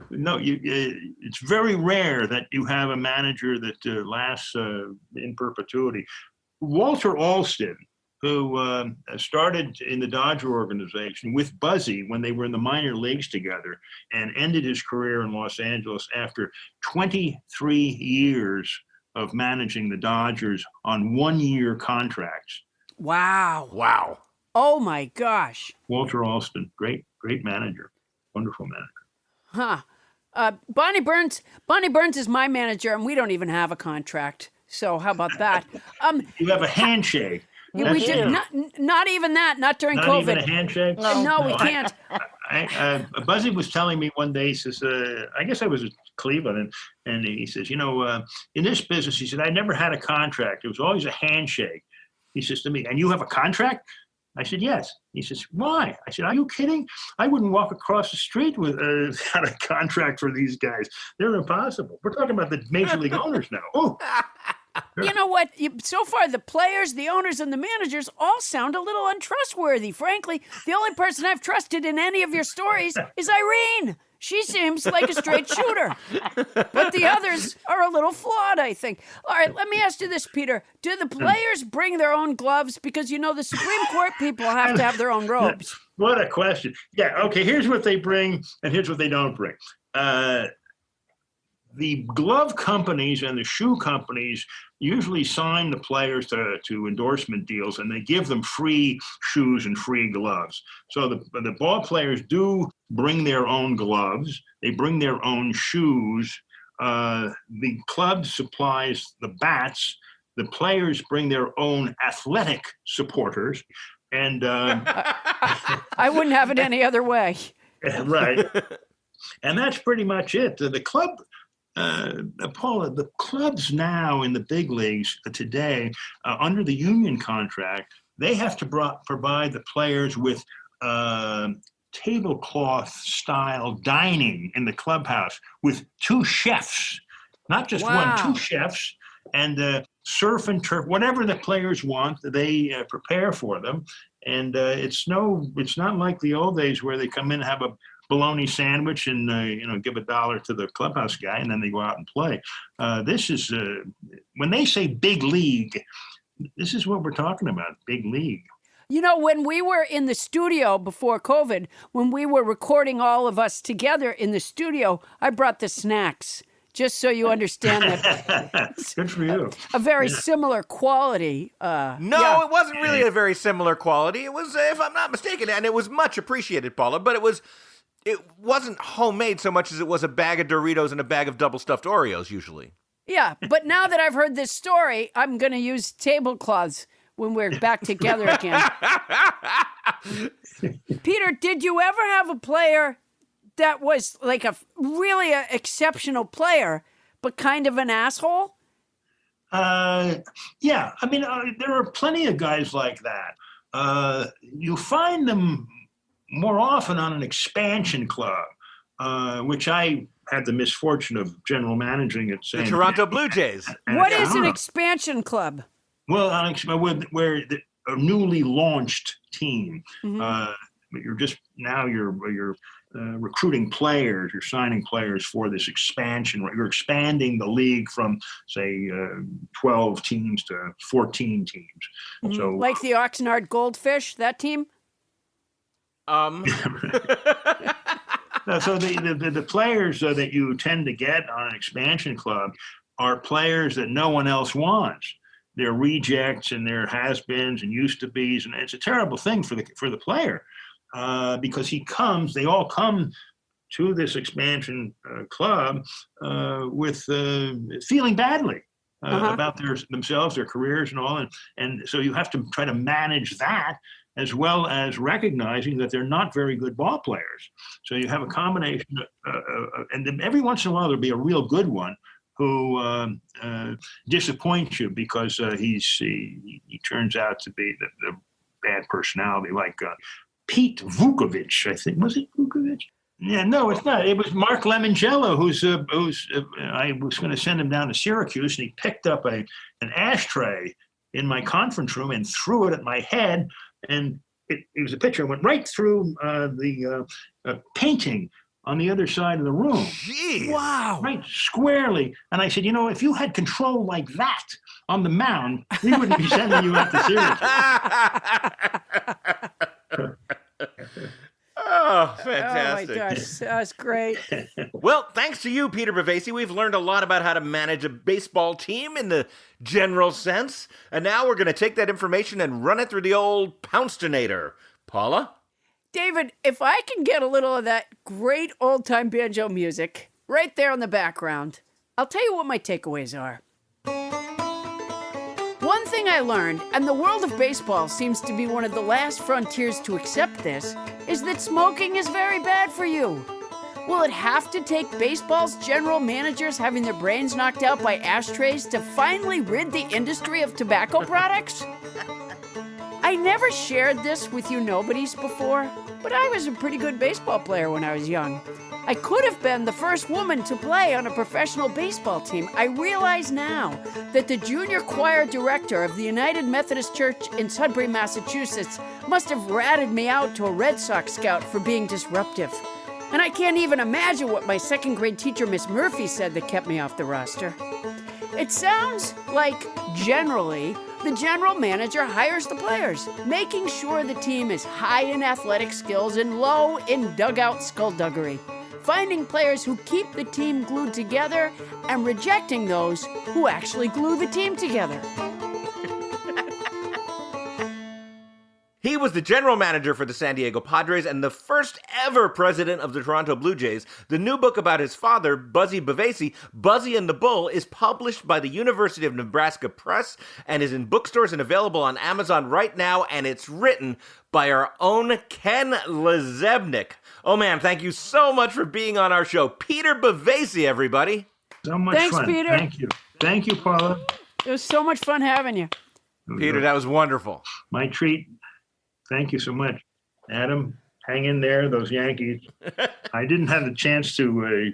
No, it's very rare that you have a manager that lasts in perpetuity. Walter Alston, who started in the Dodger organization with Buzzy when they were in the minor leagues together, and ended his career in Los Angeles after 23 years of managing the Dodgers on one-year contracts. Wow. Oh, my gosh. Walter Alston, great manager, wonderful manager. Bonnie Burns is my manager, and we don't even have a contract. So how about that? You have a handshake. We did not even that. Not during COVID. Not even a handshake. No, we can't. Buzzy was telling me one day. He says, "I guess I was at Cleveland," and he says, in this business, he said, I never had a contract. It was always a handshake. He says to me, "And you have a contract?" I said, "Yes." He says, "Why?" I said, "Are you kidding? I wouldn't walk across the street without a contract for these guys. They're impossible." We're talking about the major league owners now. Oh. You know what? So far, the players, the owners, and the managers all sound a little untrustworthy. Frankly, the only person I've trusted in any of your stories is Irene. She seems like a straight shooter. But the others are a little flawed, I think. All right, let me ask you this, Peter. Do the players bring their own gloves? Because, the Supreme Court people have to have their own robes. What a question. Yeah, okay, here's what they bring, and here's what they don't bring. The glove companies and the shoe companies usually sign the players to endorsement deals, and they give them free shoes and free gloves. So the ball players do bring their own gloves. They bring their own shoes. The club supplies the bats. The players bring their own athletic supporters. And I wouldn't have it any other way. Right. And that's pretty much it. The club... Paula, the clubs now in the big leagues today, under the union contract, they have to provide the players with tablecloth-style dining in the clubhouse with two chefs, not just one, two chefs, and surf and turf, whatever the players want, they prepare for them. And it's not like the old days where they come in and have a bologna sandwich and give $1 to the clubhouse guy and then they go out and play. This is when they say big league, this is what we're talking about, big league. When we were in the studio before COVID, when we were recording all of us together in the studio, I brought the snacks. just so you understand that. Good for you. A very similar quality. No, it wasn't really a very similar quality. It was, if I'm not mistaken, and it was much appreciated, Paula, but it wasn't homemade so much as it was a bag of Doritos and a bag of double stuffed Oreos, usually. Yeah, but now that I've heard this story, I'm going to use tablecloths when we're back together again. Peter, did you ever have a player that was like a really exceptional player, but kind of an asshole? Yeah, I mean, there are plenty of guys like that. You find them more often on an expansion club, which I had the misfortune of general managing at San The Toronto Blue Jays. What is an expansion club? Well, where a newly launched team, you're recruiting players, you're signing players for this expansion. You're expanding the league from, say, 12 teams to 14 teams. So, like the Oxnard Goldfish, that team? So the players that you tend to get on an expansion club are players that no one else wants. They're rejects and they're has-beens and used-to-be's, and it's a terrible thing for the player because they all come to this expansion club with feeling badly about themselves, their careers, and all, and so you have to try to manage that, as well as recognizing that they're not very good ball players. So you have a combination, and then every once in a while there'll be a real good one who disappoints you because he turns out to be the bad personality, like Pete Vukovic, I think. Was it Vukovic? Yeah, no, it's not. It was Mark Lemongello, who's I was going to send him down to Syracuse, and he picked up an ashtray in my conference room and threw it at my head. And it was a picture. It went right through the painting on the other side of the room. Jeez. Wow. Right squarely. And I said, if you had control like that on the mound, we wouldn't be sending you out to Syracuse. Oh, fantastic. Oh, my gosh. That's great. Well, thanks to you, Peter Bavasi, we've learned a lot about how to manage a baseball team in the general sense. And now we're going to take that information and run it through the old Poundstonator. Paula? David, if I can get a little of that great old-time banjo music right there in the background, I'll tell you what my takeaways are. One thing I learned, and the world of baseball seems to be one of the last frontiers to accept this, is that smoking is very bad for you. Will it have to take baseball's general managers having their brains knocked out by ashtrays to finally rid the industry of tobacco products? I never shared this with you nobodies before, but I was a pretty good baseball player when I was young. I could have been the first woman to play on a professional baseball team. I realize now that the junior choir director of the United Methodist Church in Sudbury, Massachusetts, must have ratted me out to a Red Sox scout for being disruptive. And I can't even imagine what my second grade teacher, Miss Murphy, said that kept me off the roster. It sounds like, generally, the general manager hires the players, making sure the team is high in athletic skills and low in dugout skullduggery, finding players who keep the team glued together and rejecting those who actually glue the team together. He was the general manager for the San Diego Padres and the first ever president of the Toronto Blue Jays. The new book about his father, Buzzie Bavasi, Buzzy and the Bull, is published by the University of Nebraska Press and is in bookstores and available on Amazon right now, and it's written by our own Ken Lezebnik. Oh man, thank you so much for being on our show. Peter Bavasi, everybody. So much Thanks, fun. Peter. Thank you. Thank you, Paula. It was so much fun having you. Peter, that was wonderful. My treat. Thank you so much. Adam, hang in there, those Yankees. I didn't have the chance to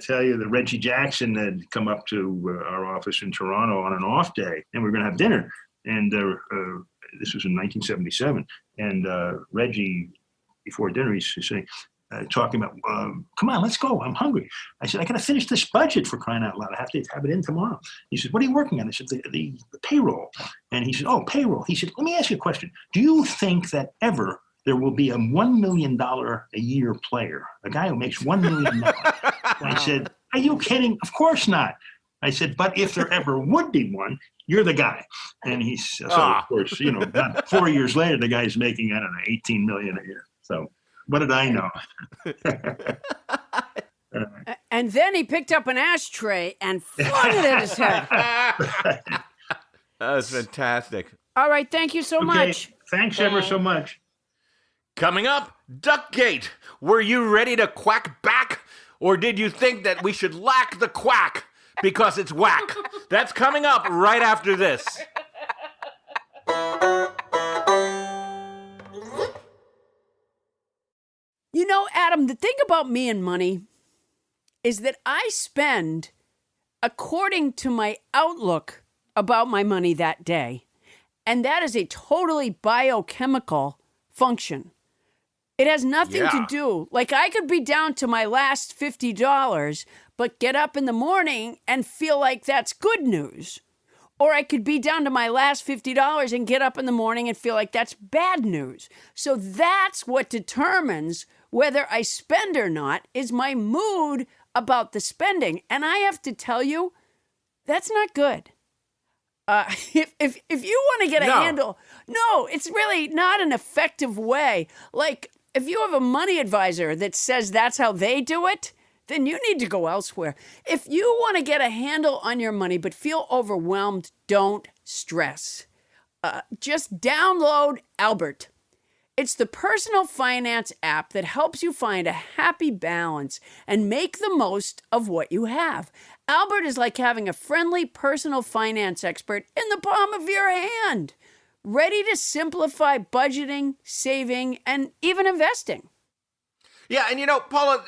tell you that Reggie Jackson had come up to our office in Toronto on an off day, and we were going to have dinner. And this was in 1977. And Reggie, before dinner, he's saying, talking about, come on, let's go. I'm hungry. I said, I got to finish this budget, for crying out loud. I have to have it in tomorrow. He said, what are you working on? I said, the payroll. And he said, oh, payroll. He said, let me ask you a question. Do you think that ever there will be a $1 million a year player, a guy who makes $1 million? I said, Are you kidding? Of course not. I said, but if there ever would be one, you're the guy. And of course, about 4 years later, the guy's making, I don't know, $18 million a year. So what did I know? And then he picked up an ashtray and flung it at his head. That was fantastic. All right, thank you so much. Thanks ever so much. Coming up, Duckgate. Were you ready to quack back? Or did you think that we should lack the quack because it's whack? That's coming up right after this. You know, Adam, the thing about me and money is that I spend according to my outlook about my money that day. And that is a totally biochemical function. It has nothing to do, like I could be down to my last $50, but get up in the morning and feel like that's good news. Or I could be down to my last $50 and get up in the morning and feel like that's bad news. So that's what determines whether I spend or not, is my mood about the spending. And I have to tell you, that's not good. If you want to get a handle, it's really not an effective way. Like, if you have a money advisor that says that's how they do it, then you need to go elsewhere. If you want to get a handle on your money but feel overwhelmed, don't stress. Just download Albert. It's the personal finance app that helps you find a happy balance and make the most of what you have. Albert is like having a friendly personal finance expert in the palm of your hand, ready to simplify budgeting, saving, and even investing. Yeah, and Paula,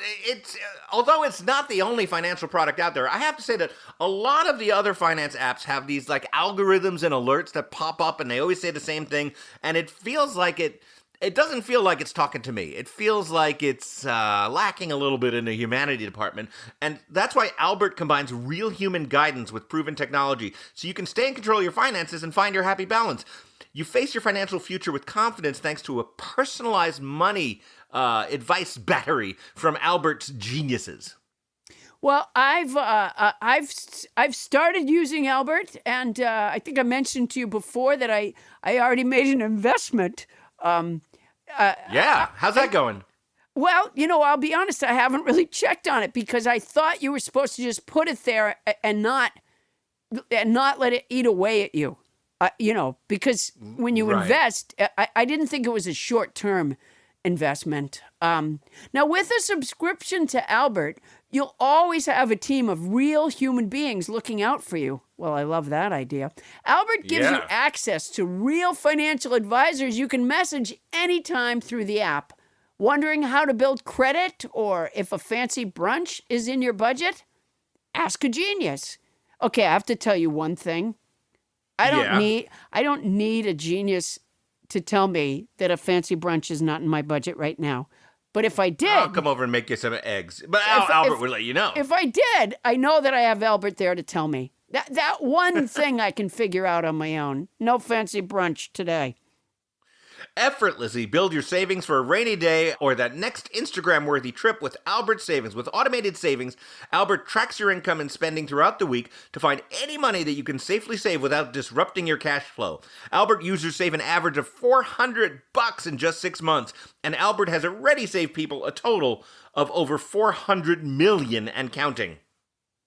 although it's not the only financial product out there, I have to say that a lot of the other finance apps have these like algorithms and alerts that pop up, and they always say the same thing, and it feels like it doesn't feel like it's talking to me. It feels like it's lacking a little bit in the humanity department. And that's why Albert combines real human guidance with proven technology, so you can stay in control of your finances and find your happy balance. You face your financial future with confidence thanks to a personalized money advice battery from Albert's geniuses. Well, I've started using Albert, and I think I mentioned to you before that I already made an investment. How's that going? Well, I'll be honest, I haven't really checked on it because I thought you were supposed to just put it there and not let it eat away at you. Because when you invest, I didn't think it was a short-term investment. Now, with a subscription to Albert, you'll always have a team of real human beings looking out for you. Well, I love that idea. Albert gives you access to real financial advisors you can message anytime through the app. Wondering how to build credit or if a fancy brunch is in your budget? Ask a genius. Okay, I have to tell you one thing. I don't need a genius to tell me that a fancy brunch is not in my budget right now. But if I did, I'll come over and make you some eggs. But Albert will let you know. If I did, I know that I have Albert there to tell me. That one thing I can figure out on my own. No fancy brunch today. Effortlessly build your savings for a rainy day or that next Instagram-worthy trip with Albert Savings. With automated savings, Albert tracks your income and spending throughout the week to find any money that you can safely save without disrupting your cash flow. Albert users save an average of $400 in just 6 months, and Albert has already saved people a total of over $400 million and counting.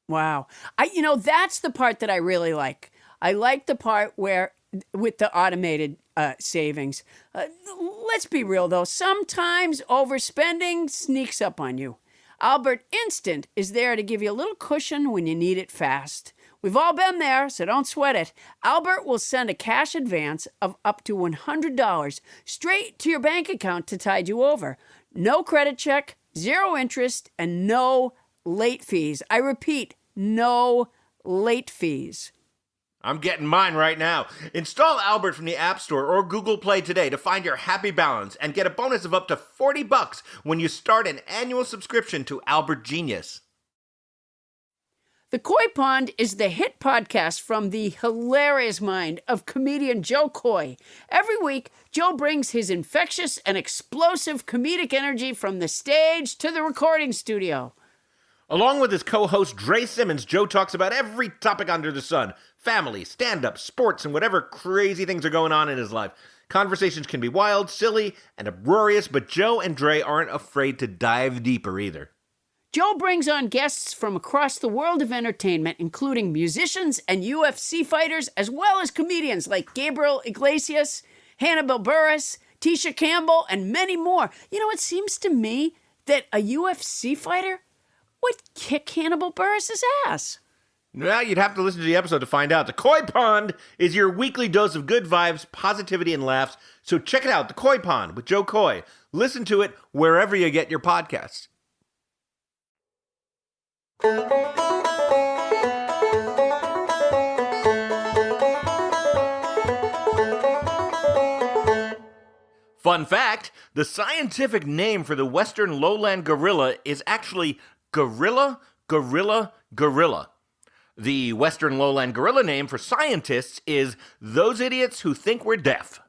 Wow. That's the part that I really like. I like the part where with the automated savings. Let's be real, though. Sometimes overspending sneaks up on you. Albert Instant is there to give you a little cushion when you need it fast. We've all been there, so don't sweat it. Albert will send a cash advance of up to $100 straight to your bank account to tide you over. No credit check, 0 interest, and no late fees. I repeat, no late fees. I'm getting mine right now. Install Albert from the App Store or Google Play today to find your happy balance and get a bonus of up to $40 when you start an annual subscription to Albert Genius. The Koi Pond is the hit podcast from the hilarious mind of comedian Joe Coy. Every week, Joe brings his infectious and explosive comedic energy from the stage to the recording studio. Along with his co-host Dre Simmons, Joe talks about every topic under the sun. Family, stand-up, sports, and whatever crazy things are going on in his life. Conversations can be wild, silly, and uproarious, but Joe and Dre aren't afraid to dive deeper either. Joe brings on guests from across the world of entertainment, including musicians and UFC fighters, as well as comedians like Gabriel Iglesias, Hannibal Buress, Tisha Campbell, and many more. You know, it seems to me that a UFC fighter would kick Hannibal Buress' ass. Well, you'd have to listen to the episode to find out. The Koi Pond is your weekly dose of good vibes, positivity, and laughs. So check it out, The Koi Pond with Joe Coy. Listen to it wherever you get your podcasts. Fun fact, the scientific name for the western lowland gorilla is actually gorilla. The western lowland gorilla name for scientists is those idiots who think we're deaf.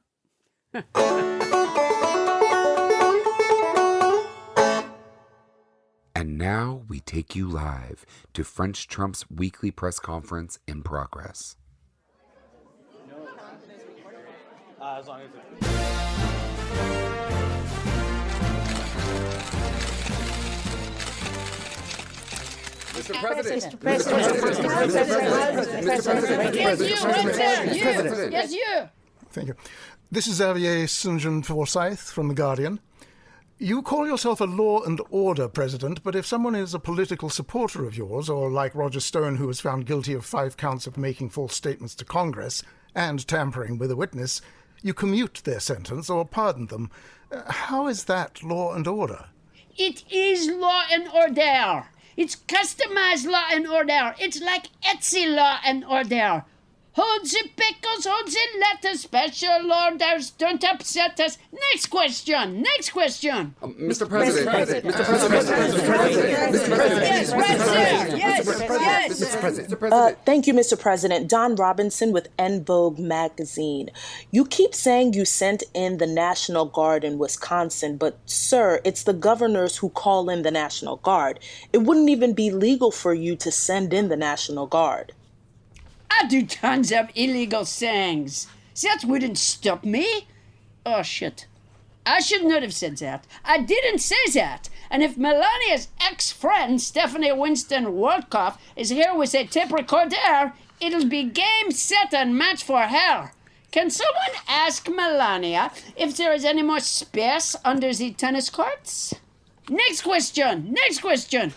And now we take you live to French Trump's weekly press conference in progress. As long as it's... Mr. President. Mr. President. Yes, you. Thank you. This is Xavier St. John Forsyth from The Guardian. You call yourself a law and order president, but if someone is a political supporter of yours, or like Roger Stone, who was found guilty of 5 counts of making false statements to Congress and tampering with a witness, you commute their sentence or pardon them. How is that law and order? It is law and order. It's customized law and order. It's like Etsy law and order. Hold the pickles, hold the lettuce, special orders, don't upset us. Next question. Mr. President. Mr. President. Thank you, Mr. President. Don Robinson with En Vogue magazine. You keep saying you sent in the National Guard in Wisconsin, but sir, it's the governors who call in the National Guard. It wouldn't even be legal for you to send in the National Guard. I do tons of illegal things. That wouldn't stop me. Oh, shit. I should not have said that. I didn't say that. And if Melania's ex-friend, Stephanie Winston Wolkoff, is here with a tape recorder, it'll be game, set, and match for her. Can someone ask Melania if there is any more space under the tennis courts? Next question. Mr. President.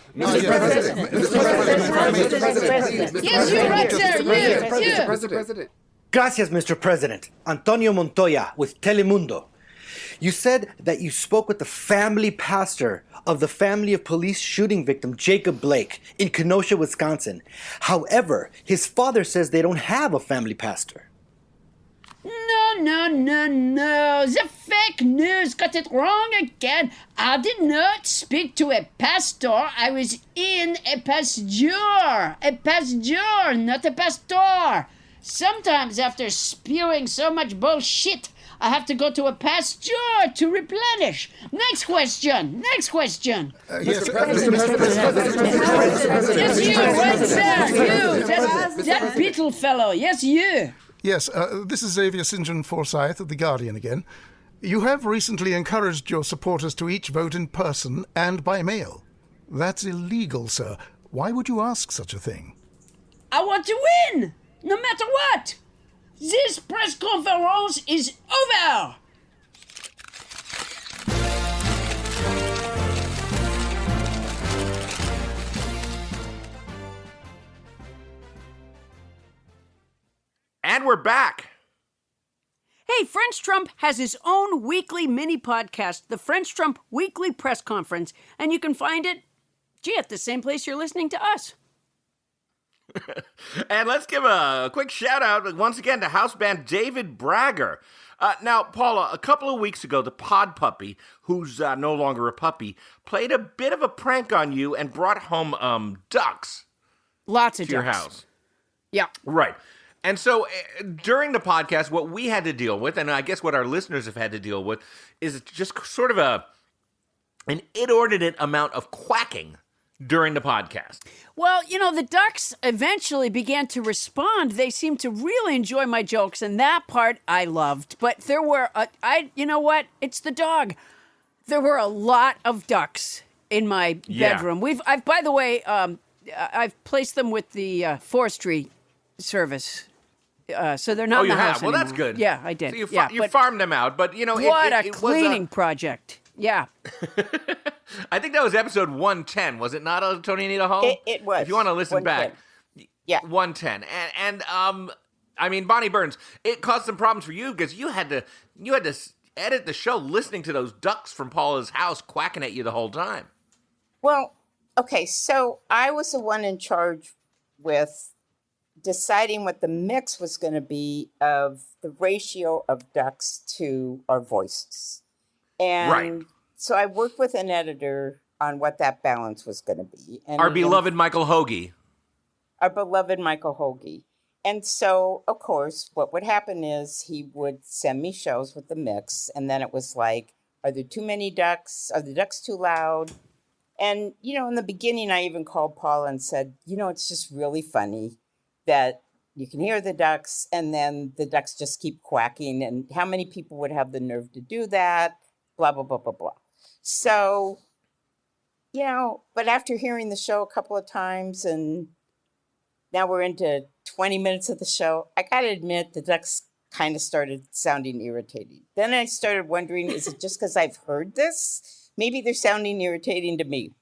Yes, you right there. You. President. Gracias, Mr. President. Antonio Montoya with Telemundo. You said that you spoke with the family pastor of the family of police shooting victim Jacob Blake in Kenosha, Wisconsin. However, his father says they don't have a family pastor. No. The fake news got it wrong again. I did not speak to a pastor. I was in a pasture. A pasture, not a pastor. Sometimes after spewing so much bullshit, I have to go to a pasture to replenish. Next question. Yes, Yes, you, right there. You. That beetle fellow. Yes, you. Yes, this is Xavier St. John Forsyth of The Guardian again. You have recently encouraged your supporters to each vote in person and by mail. That's illegal, sir. Why would you ask such a thing? I want to win, no matter what. This press conference is over. And we're back. Hey, French Trump has his own weekly mini podcast, the French Trump Weekly Press Conference, and you can find it, at the same place you're listening to us. And let's give a quick shout out once again to house band David Bragger. Now, Paula, a couple of weeks ago, the pod puppy, who's no longer a puppy, played a bit of a prank on you and brought home ducks. Lots of to your ducks. house. Yeah. Right. And so during the podcast, what we had to deal with, and I guess what our listeners have had to deal with, is just sort of an inordinate amount of quacking during the podcast? Well, the ducks eventually began to respond. They seemed to really enjoy my jokes, and that part I loved. But there were, you know what? It's the dog. There were a lot of ducks in my bedroom. I've, by the way, I've placed them with the forestry service. So they're not in the house anymore. Well, that's good. Yeah, I did. So you farmed them out, but what a cleaning project. Yeah. I think that was episode 110, was it not, Tony Anita Hall? It was. If you want to listen back. Yeah. 110. And I mean, Bonnie Burns, it caused some problems for you because you had to edit the show listening to those ducks from Paula's house quacking at you the whole time. Well, okay, so I was the one in charge with deciding what the mix was going to be of the ratio of ducks to our voices. And so I worked with an editor on what that balance was going to be. And our beloved Michael Hoagie. Our beloved Michael Hoagie. And so, of course, what would happen is he would send me shows with the mix. And then it was like, are there too many ducks? Are the ducks too loud? And, in the beginning, I even called Paula and said, it's just really funny that you can hear the ducks and then the ducks just keep quacking. And how many people would have the nerve to do that? Blah, blah, blah, blah, blah. So, but after hearing the show a couple of times and now we're into 20 minutes of the show, I got to admit the ducks kind of started sounding irritating. Then I started wondering, is it just because I've heard this? Maybe they're sounding irritating to me.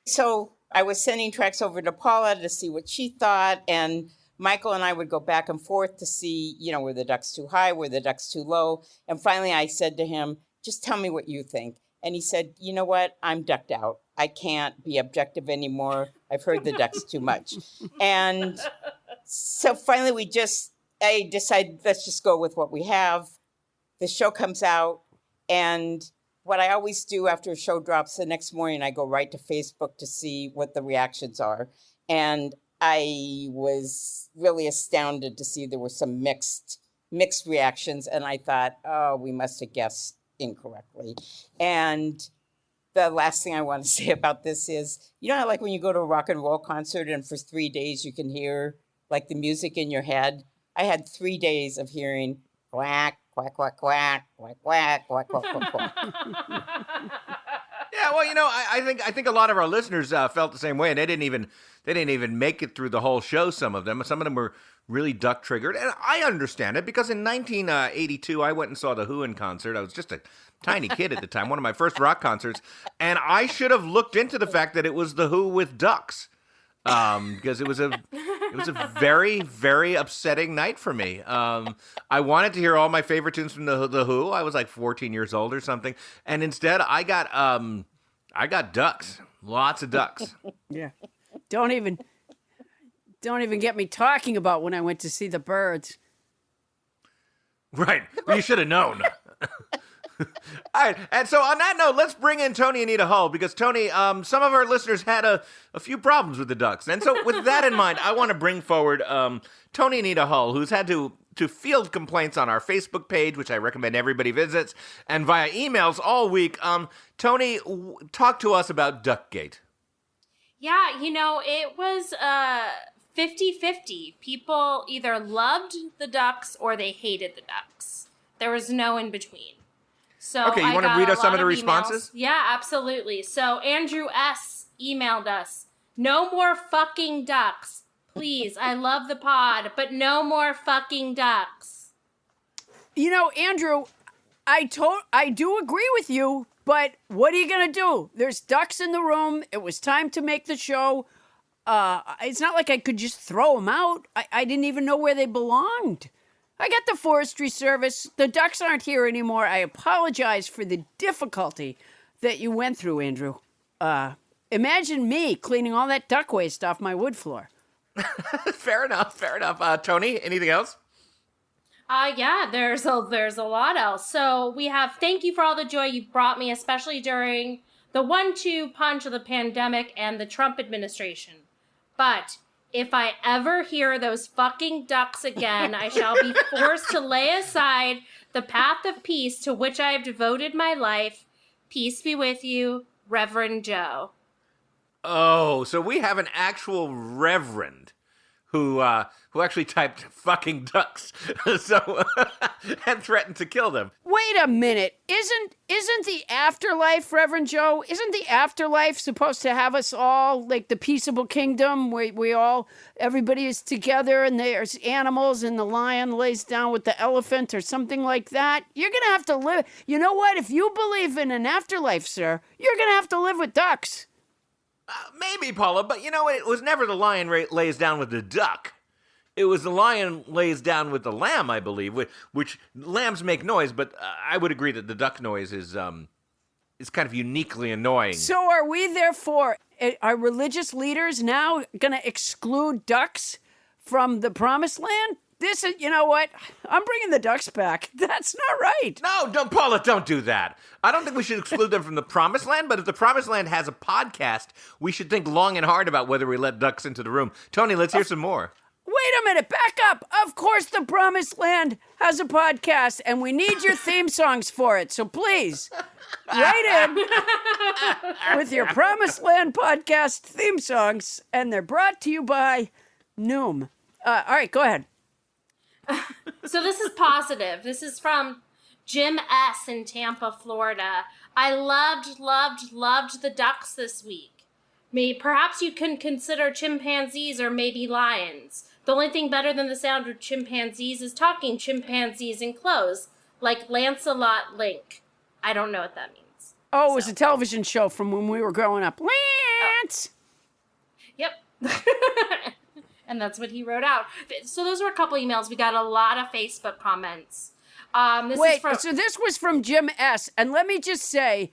So I was sending tracks over to Paula to see what she thought. And Michael and I would go back and forth to see, were the ducks too high? Were the ducks too low? And finally I said to him, just tell me what you think. And he said, you know what? I'm ducked out. I can't be objective anymore. I've heard the ducks too much. And so finally I decided, let's just go with what we have. The show comes out. And what I always do after a show drops, the next morning, I go right to Facebook to see what the reactions are. And I was really astounded to see there were some mixed reactions. And I thought, oh, we must have guessed incorrectly. And the last thing I want to say about this is, how like when you go to a rock and roll concert and for 3 days you can hear like the music in your head? I had 3 days of hearing quack, quack, quack, quack, quack, quack, quack, quack, quack, quack. Yeah, well, I think a lot of our listeners felt the same way, and they didn't even make it through the whole show. Some of them were really duck triggered, and I understand it because in 1982 I went and saw the Who in concert. I was just a tiny kid at the time, one of my first rock concerts, and I should have looked into the fact that it was the Who with ducks, because it was a very, very upsetting night for me. I wanted to hear all my favorite tunes from the Who. I was like 14 years old or something, and instead I got ducks, lots of ducks. Yeah, don't even get me talking about when I went to see the Birds. Right, well, you should have known. All right, and so on that note, let's bring in Tony Anita Hull, because Tony, some of our listeners had a few problems with the ducks. And so with that in mind, I want to bring forward Tony Anita Hull, who's had to field complaints on our Facebook page, which I recommend everybody visits, and via emails all week. Tony, talk to us about Duckgate. Yeah, it was 50-50. People either loved the ducks or they hated the ducks. There was no in between. So okay, you want to read us some of the responses? Yeah, absolutely. So Andrew S. emailed us, no more fucking ducks. Please, I love the pod, but no more fucking ducks. Andrew, I do agree with you, but what are you going to do? There's ducks in the room. It was time to make the show. It's not like I could just throw them out. I didn't even know where they belonged. I got the forestry service. The ducks aren't here anymore. I apologize for the difficulty that you went through, Andrew. Imagine me cleaning all that duck waste off my wood floor. Fair enough. Tony, anything else? Yeah, there's a lot else. So we have, thank you for all the joy you've brought me, especially during the 1-2 punch of the pandemic and the Trump administration. But if I ever hear those fucking ducks again, I shall be forced to lay aside the path of peace to which I have devoted my life. Peace be with you, Reverend Joe. Oh, so we have an actual reverend who actually typed fucking ducks so and threatened to kill them. Wait a minute. Isn't the afterlife, Reverend Joe? Isn't the afterlife supposed to have us all like the peaceable kingdom where everybody is together and there's animals and the lion lays down with the elephant or something like that? You're going to have to live. You know what? If you believe in an afterlife, sir, you're going to have to live with ducks. Maybe, Paula, but it was never the lion lays down with the duck. It was the lion lays down with the lamb, I believe, which lambs make noise, but I would agree that the duck noise is kind of uniquely annoying. So are we therefore, are religious leaders now going to exclude ducks from the promised land? This is, you know what? I'm bringing the ducks back. That's not right. No, Paula, don't do that. I don't think we should exclude them from the promised land, but if the promised land has a podcast, we should think long and hard about whether we let ducks into the room. Tony, let's hear some more. Wait a minute, back up. Of course the promised land has a podcast, and we need your theme songs for it. So please, write in with your promised land podcast theme songs, and they're brought to you by Noom. All right, go ahead. So this is positive. This is from Jim S. in Tampa, Florida. I loved the ducks this week. Perhaps you can consider chimpanzees or maybe lions. The only thing better than the sound of chimpanzees is talking chimpanzees in clothes, like Lancelot Link. I don't know what that means. Oh, it was a television show from when we were growing up. Lance! Yep. And that's what he wrote out. So those were a couple emails. We got a lot of Facebook comments. So this was from Jim S. And let me just say,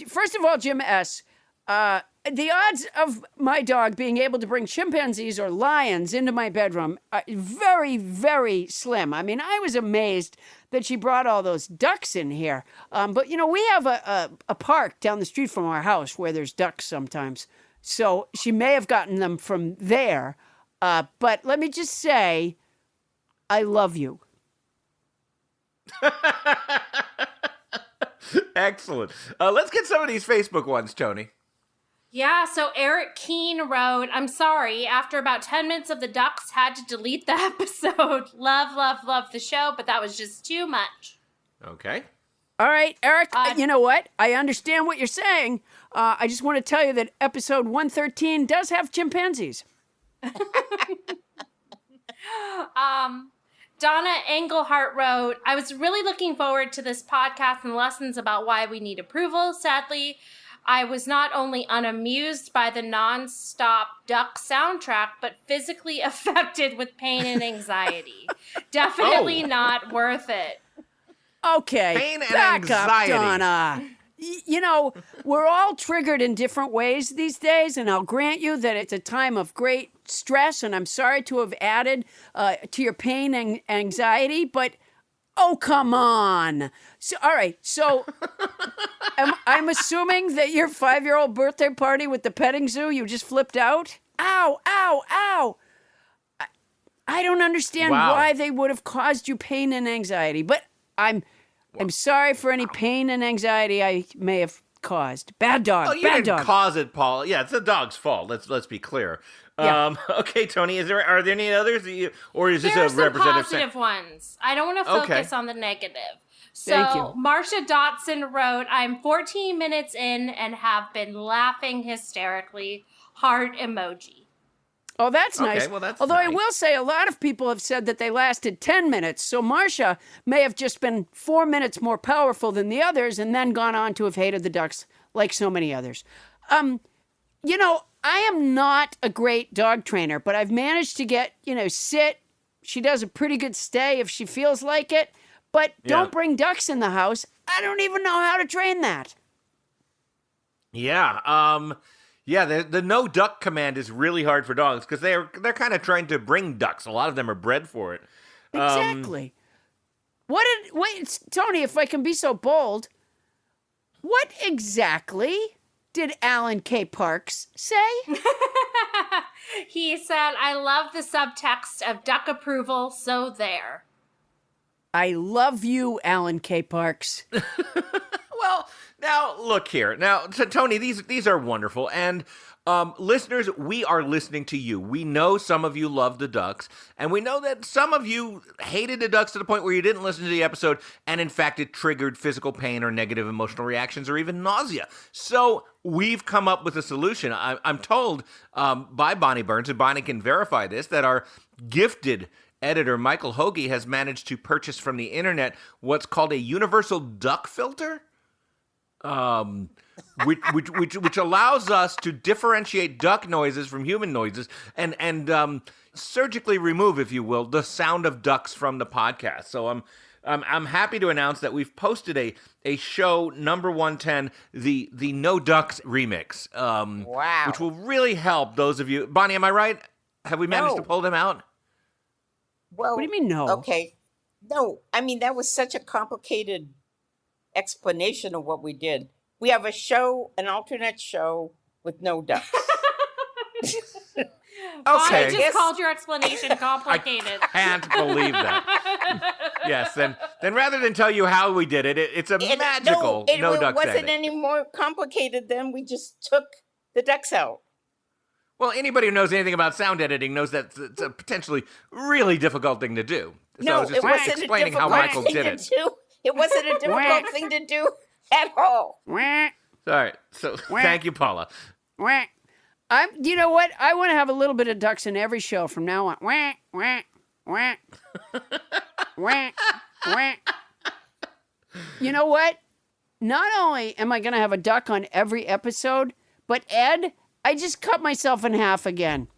first of all, Jim S., the odds of my dog being able to bring chimpanzees or lions into my bedroom are very, very slim. I mean, I was amazed that she brought all those ducks in here. But, we have a park down the street from our house where there's ducks sometimes. So she may have gotten them from there. But let me just say, I love you. Excellent. Let's get some of these Facebook ones, Tony. Yeah, so Eric Keene wrote, I'm sorry, after about 10 minutes of the ducks, had to delete the episode. Love the show, but that was just too much. Okay. All right, Eric, you know what? I understand what you're saying. I just want to tell you that episode 113 does have chimpanzees. Donna Engelhart wrote, I was really looking forward to this podcast and lessons about why we need approval. Sadly, I was not only unamused by the non-stop duck soundtrack, but physically affected with pain and anxiety. Definitely not worth it. Okay, pain and back anxiety. up, Donna. We're all triggered in different ways these days, and I'll grant you that it's a time of great stress, and I'm sorry to have added to your pain and anxiety, but oh, come on. All right, so I'm assuming that your 5-year-old birthday party with the petting zoo, you just flipped out? Ow, ow, ow. I don't understand why they would have caused you pain and anxiety, but I'm sorry for any pain and anxiety I may have caused. Bad dog. Oh, you bad didn't dog. cause it, Paul. Yeah, it's the dog's fault. Let's be clear. Yeah. Okay, Tony. Are there any others or is this There are a some representative? positive ones. I don't want to focus on the negative. So Thank you. Marcia Dotson wrote, I'm 14 minutes in and have been laughing hysterically. Heart emoji. Oh, that's Okay, nice. well, that's Although I nice. will say a lot of people have said that they lasted 10 minutes. So Marcia may have just been 4 minutes more powerful than the others and then gone on to have hated the ducks like so many others. I am not a great dog trainer, but I've managed to get, sit. She does a pretty good stay if she feels like it. But don't bring ducks in the house. I don't even know how to train that. Yeah. The no duck command is really hard for dogs because they're kind of trying to bring ducks. A lot of them are bred for it. Exactly. Wait, Tony, if I can be so bold, what exactly did Alan K. Parks say? He said, I love the subtext of duck approval, so there. I love you, Alan K. Parks. Well, Now, look here. Now, Tony, these are wonderful. And listeners, we are listening to you. We know some of you love the Ducks, and we know that some of you hated the Ducks to the point where you didn't listen to the episode, and in fact, it triggered physical pain or negative emotional reactions or even nausea. So we've come up with a solution. I'm told by Bonnie Burns, and Bonnie can verify this, that our gifted editor, Michael Hoagie, has managed to purchase from the internet what's called a universal duck filter. Which allows us to differentiate duck noises from human noises and surgically remove, if you will, the sound of ducks from the podcast. So I'm happy to announce that we've posted a show number 110, the No Ducks remix. Wow. Which will really help those of you. Bonnie, am I right? Have we managed to pull them out? Well, What do you mean, no? Okay. No, I mean, that was such a complicated explanation of what we did. We have a show, an alternate show with no ducks. I Okay. just called your explanation complicated. Can't believe that. Yes, then rather than tell you how we did it, it's a magical no it ducks wasn't edit. any more complicated than we just took the ducks out. Well, anybody who knows anything about sound editing knows that it's a potentially really difficult thing to do. So No, I was just it wasn't explaining a how difficult Michael thing did to it. do. It wasn't a difficult thing to do at all. All right, so thank you, Paula. You know what? I want to have a little bit of ducks in every show from now on. Wah, wah, wah. Wah, wah. You know what? Not only am I going to have a duck on every episode, but Ed, I just cut myself in half again.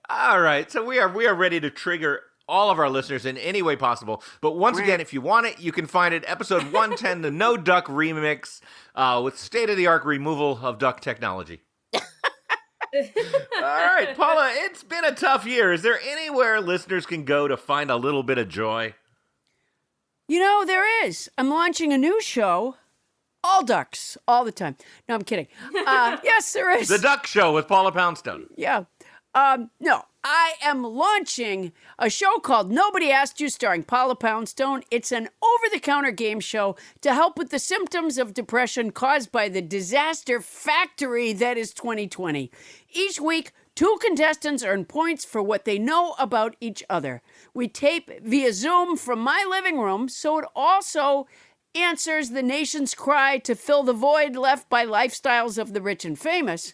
All right, so we are ready to trigger all of our listeners in any way possible. But once again, if you want it, you can find it episode 110, the No Duck remix, with state-of-the-art removal of duck technology. All right, Paula, it's been a tough year. Is there anywhere listeners can go to find a little bit of joy? You know, there is. I'm launching a new show. All ducks, all the time. No, I'm kidding. Yes, there is. The Duck Show with Paula Poundstone. Yeah. No, I am launching a show called Nobody Asked You, starring Paula Poundstone. It's an over-the-counter game show to help with the symptoms of depression caused by the disaster factory that is 2020. Each week, 2 contestants earn points for what they know about each other. We tape via Zoom from my living room, so it also answers the nation's cry to fill the void left by lifestyles of the rich and famous.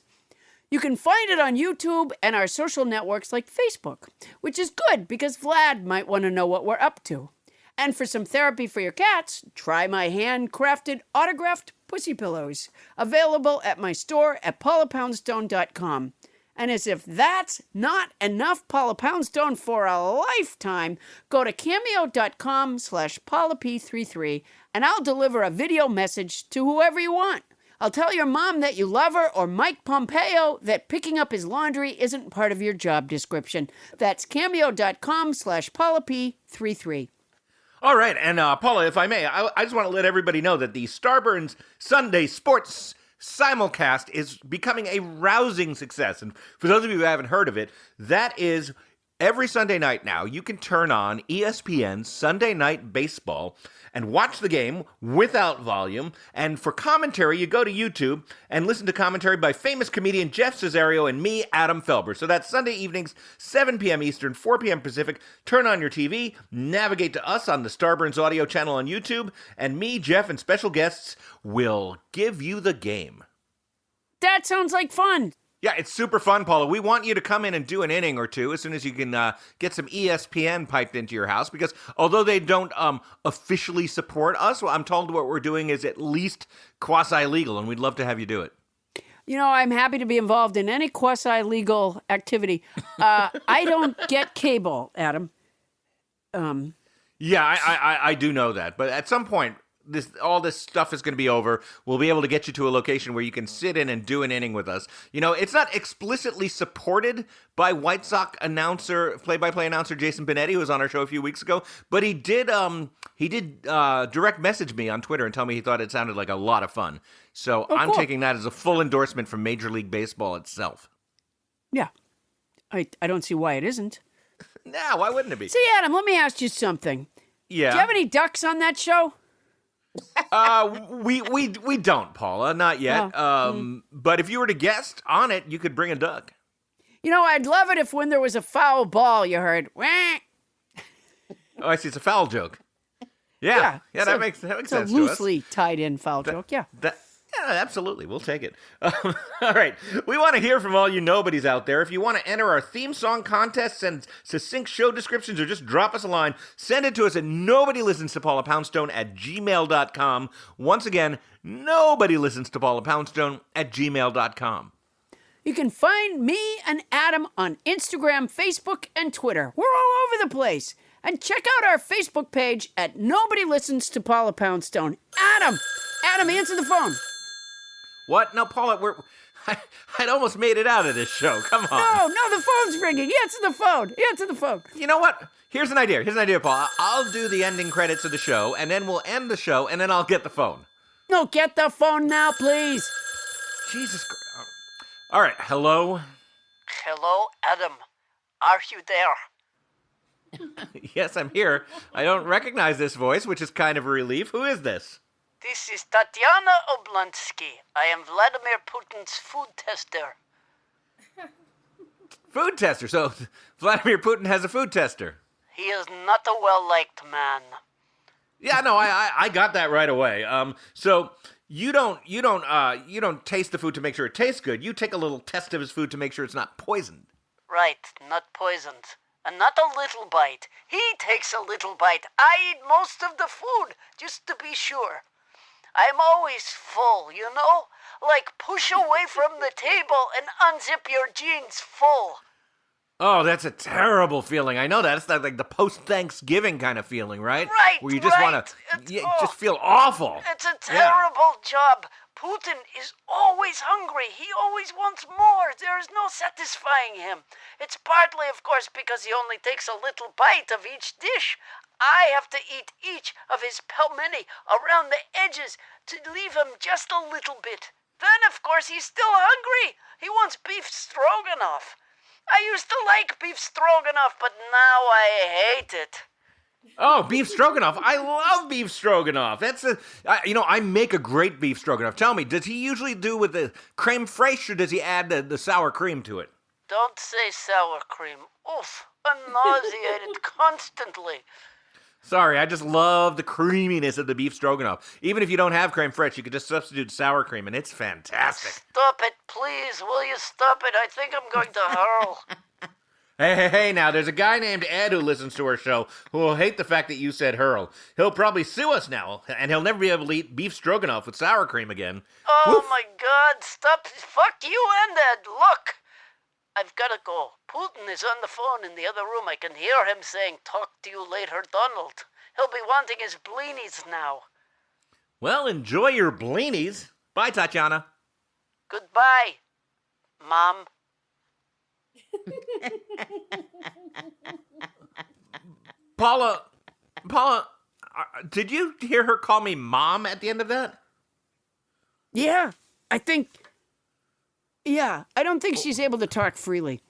You can find it on YouTube and our social networks like Facebook, which is good because Vlad might want to know what we're up to. And for some therapy for your cats, try my handcrafted autographed pussy pillows, available at my store at paulapoundstone.com. And as if that's not enough Paula Poundstone for a lifetime, go to cameo.com/PaulaP33 and I'll deliver a video message to whoever you want. I'll tell your mom that you love her, or Mike Pompeo that picking up his laundry isn't part of your job description. That's cameo.com/PaulaP33. All right, and Paula, if I may, I just want to let everybody know that the Starburns Sunday Sports Simulcast is becoming a rousing success. And for those of you who haven't heard of it, that is every Sunday night now. You can turn on ESPN Sunday Night Baseball and watch the game without volume. And for commentary, you go to YouTube and listen to commentary by famous comedian Jeff Cesario and me, Adam Felber. So that's Sunday evenings, 7 p.m. Eastern, 4 p.m. Pacific. Turn on your TV, navigate to us on the Starburns audio channel on YouTube, and me, Jeff, and special guests will give you the game. That sounds like fun. Yeah, it's super fun, Paula. We want you to come in and do an inning or two as soon as you can get some ESPN piped into your house, because although they don't officially support us, well, I'm told what we're doing is at least quasi-legal, and we'd love to have you do it. You know, I'm happy to be involved in any quasi-legal activity. I don't get cable, Adam. Yeah, I do know that, but at some point, all this stuff is going to be over. We'll be able to get you to a location where you can sit in and do an inning with us. You know, it's not explicitly supported by White Sox play-by-play announcer Jason Benetti, who was on our show a few weeks ago, but he did direct message me on Twitter and tell me he thought it sounded like a lot of fun. So I'm taking that as a full endorsement from Major League Baseball itself. Yeah. I don't see why it isn't. Yeah, why wouldn't it be? See, Adam, let me ask you something. Yeah. Do you have any ducks on that show? We don't, Paula, not yet. But if you were to guest on it, you could bring a duck. You know, I'd love it if when there was a foul ball, you heard, wah. Oh, I see. It's a foul joke. Yeah, that makes sense It's a to us. loosely tied in foul joke, yeah. Yeah, absolutely. We'll take it. All right. We want to hear from all you nobodies out there. If you want to enter our theme song contest, send succinct show descriptions, or just drop us a line, send it to us at nobodylistenstopaulapoundstone@gmail.com. Once again, nobodylistenstopaulapoundstone@gmail.com. You can find me and Adam on Instagram, Facebook, and Twitter. We're all over the place. And check out our Facebook page at Nobody Listens to Paula Poundstone. Adam, answer the phone. What? No, Paula, I'd almost made it out of this show. Come on. No, the phone's ringing. Answer the phone. You know what? Here's an idea, Paula. I'll do the ending credits of the show, and then we'll end the show, and then I'll get the phone. No, get the phone now, please. Jesus Christ. All right, hello? Hello, Adam. Are you there? Yes, I'm here. I don't recognize this voice, which is kind of a relief. Who is this? This is Tatiana Oblansky. I am Vladimir Putin's food tester. Food tester. So Vladimir Putin has a food tester. He is not a well-liked man. Yeah, no, I got that right away. So you don't taste the food to make sure it tastes good. You take a little test of his food to make sure it's not poisoned. Right, not poisoned. And not a little bite. He takes a little bite. I eat most of the food, just to be sure. I'm always full, you know? Like push away from the table and unzip your jeans full. Oh, that's a terrible feeling. I know that. It's like the post-Thanksgiving kind of feeling, right? Right, where you just want to just feel awful. It's a terrible job. Putin is always hungry. He always wants more. There is no satisfying him. It's partly, of course, because he only takes a little bite of each dish. I have to eat each of his pelmeni around the edges to leave him just a little bit. Then, of course, he's still hungry. He wants beef stroganoff. I used to like beef stroganoff, but now I hate it. Oh, beef stroganoff. I love beef stroganoff. I make a great beef stroganoff. Tell me, does he usually do with the creme fraiche, or does he add the sour cream to it? Don't say sour cream. Oof, I'm nauseated constantly. Sorry, I just love the creaminess of the beef stroganoff. Even if you don't have creme fraiche, you could just substitute sour cream, and it's fantastic. Stop it, please. Will you stop it? I think I'm going to hurl. Hey, now, there's a guy named Ed who listens to our show who will hate the fact that you said hurl. He'll probably sue us now, and he'll never be able to eat beef stroganoff with sour cream again. Oh, Woof. my God, stop. Fuck you and Ed. Look, I've got to go. Putin is on the phone in the other room. I can hear him saying, "Talk to you later, Donald." He'll be wanting his blinis now. Well, enjoy your blinis. Bye, Tatiana. Goodbye, Mom. Paula, did you hear her call me Mom at the end of that? Yeah, I don't think she's able to talk freely.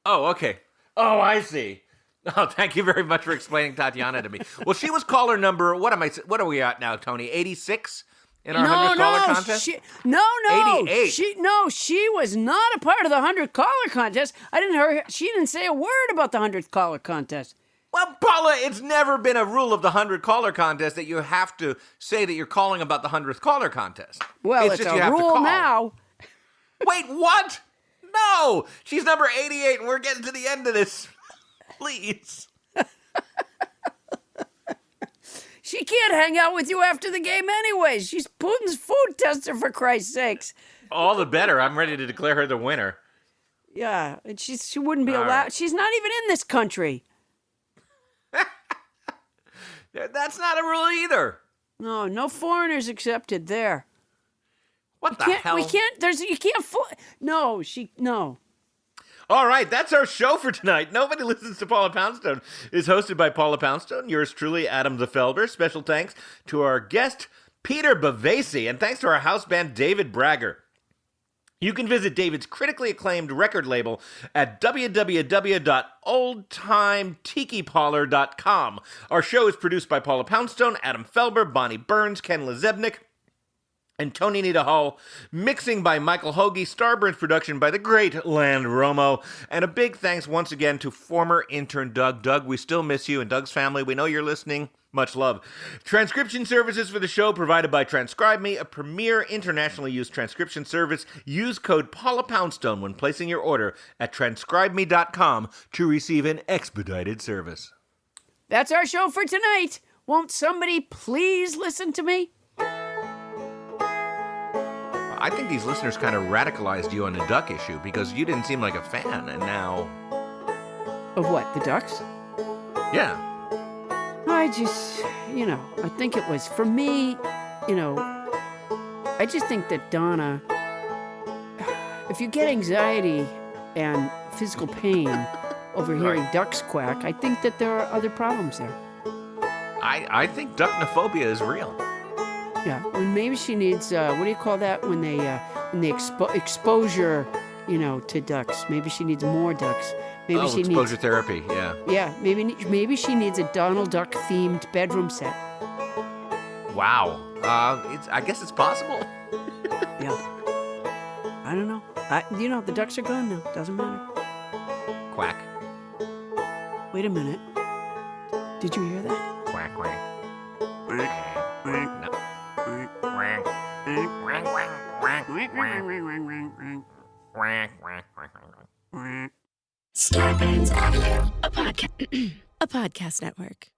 Oh, okay. Oh, I see. Oh, thank you very much for explaining Tatiana to me. Well, she was caller number, what are we at now, Tony? 86 in our 100 caller contest? She 88. She was not a part of the 100 caller contest. She didn't say a word about the 100 caller contest. Well, Paula, it's never been a rule of the 100 caller contest that you have to say that you're calling about the 100th caller contest. Well, it's just you a have to rule call. now. Wait, what? No! She's number 88 and we're getting to the end of this. Please. She can't hang out with you after the game anyways. She's Putin's food tester, for Christ's sakes. All the better. I'm ready to declare her the winner. Yeah, and she wouldn't be allowed. Right. She's not even in this country. That's not a rule either. No foreigners accepted there. What the hell? We can't. No. All right, that's our show for tonight. Nobody Listens to Paula Poundstone is hosted by Paula Poundstone. Yours truly, Adam the Felder. Special thanks to our guest, Peter Bavasi, and thanks to our house band, David Bragger. You can visit David's critically acclaimed record label at www.oldtimetikiparlor.com. Our show is produced by Paula Poundstone, Adam Felber, Bonnie Burns, Ken Lezebnik, and Tony Nita Hall. Mixing by Michael Hoagie. Starburns production by the great Land Romo. And a big thanks once again to former intern Doug. Doug, we still miss you, and Doug's family. We know you're listening. Much love. Transcription services for the show provided by Transcribe Me, a premier internationally used transcription service. Use code Paula Poundstone when placing your order at transcribeme.com to receive an expedited service. That's our show for tonight. Won't somebody please listen to me? I think these listeners kind of radicalized you on the duck issue because you didn't seem like a fan, and now... Of what, the Ducks? Yeah. I just, I think it was, for me, I just think that Donna, if you get anxiety and physical pain over hearing ducks quack, I think that there are other problems there. I think ducknophobia is real. Yeah, well, maybe she needs, what do you call that, when they exposure, to ducks. Maybe she needs more ducks. Maybe she exposure needs, therapy, yeah. Yeah, maybe she needs a Donald Duck themed bedroom set. Wow. I guess it's possible. Yeah. I don't know. The ducks are gone now. Doesn't matter. Quack. Wait a minute. Did you hear that? Quack, quack. Starburns Audio, a podcast network.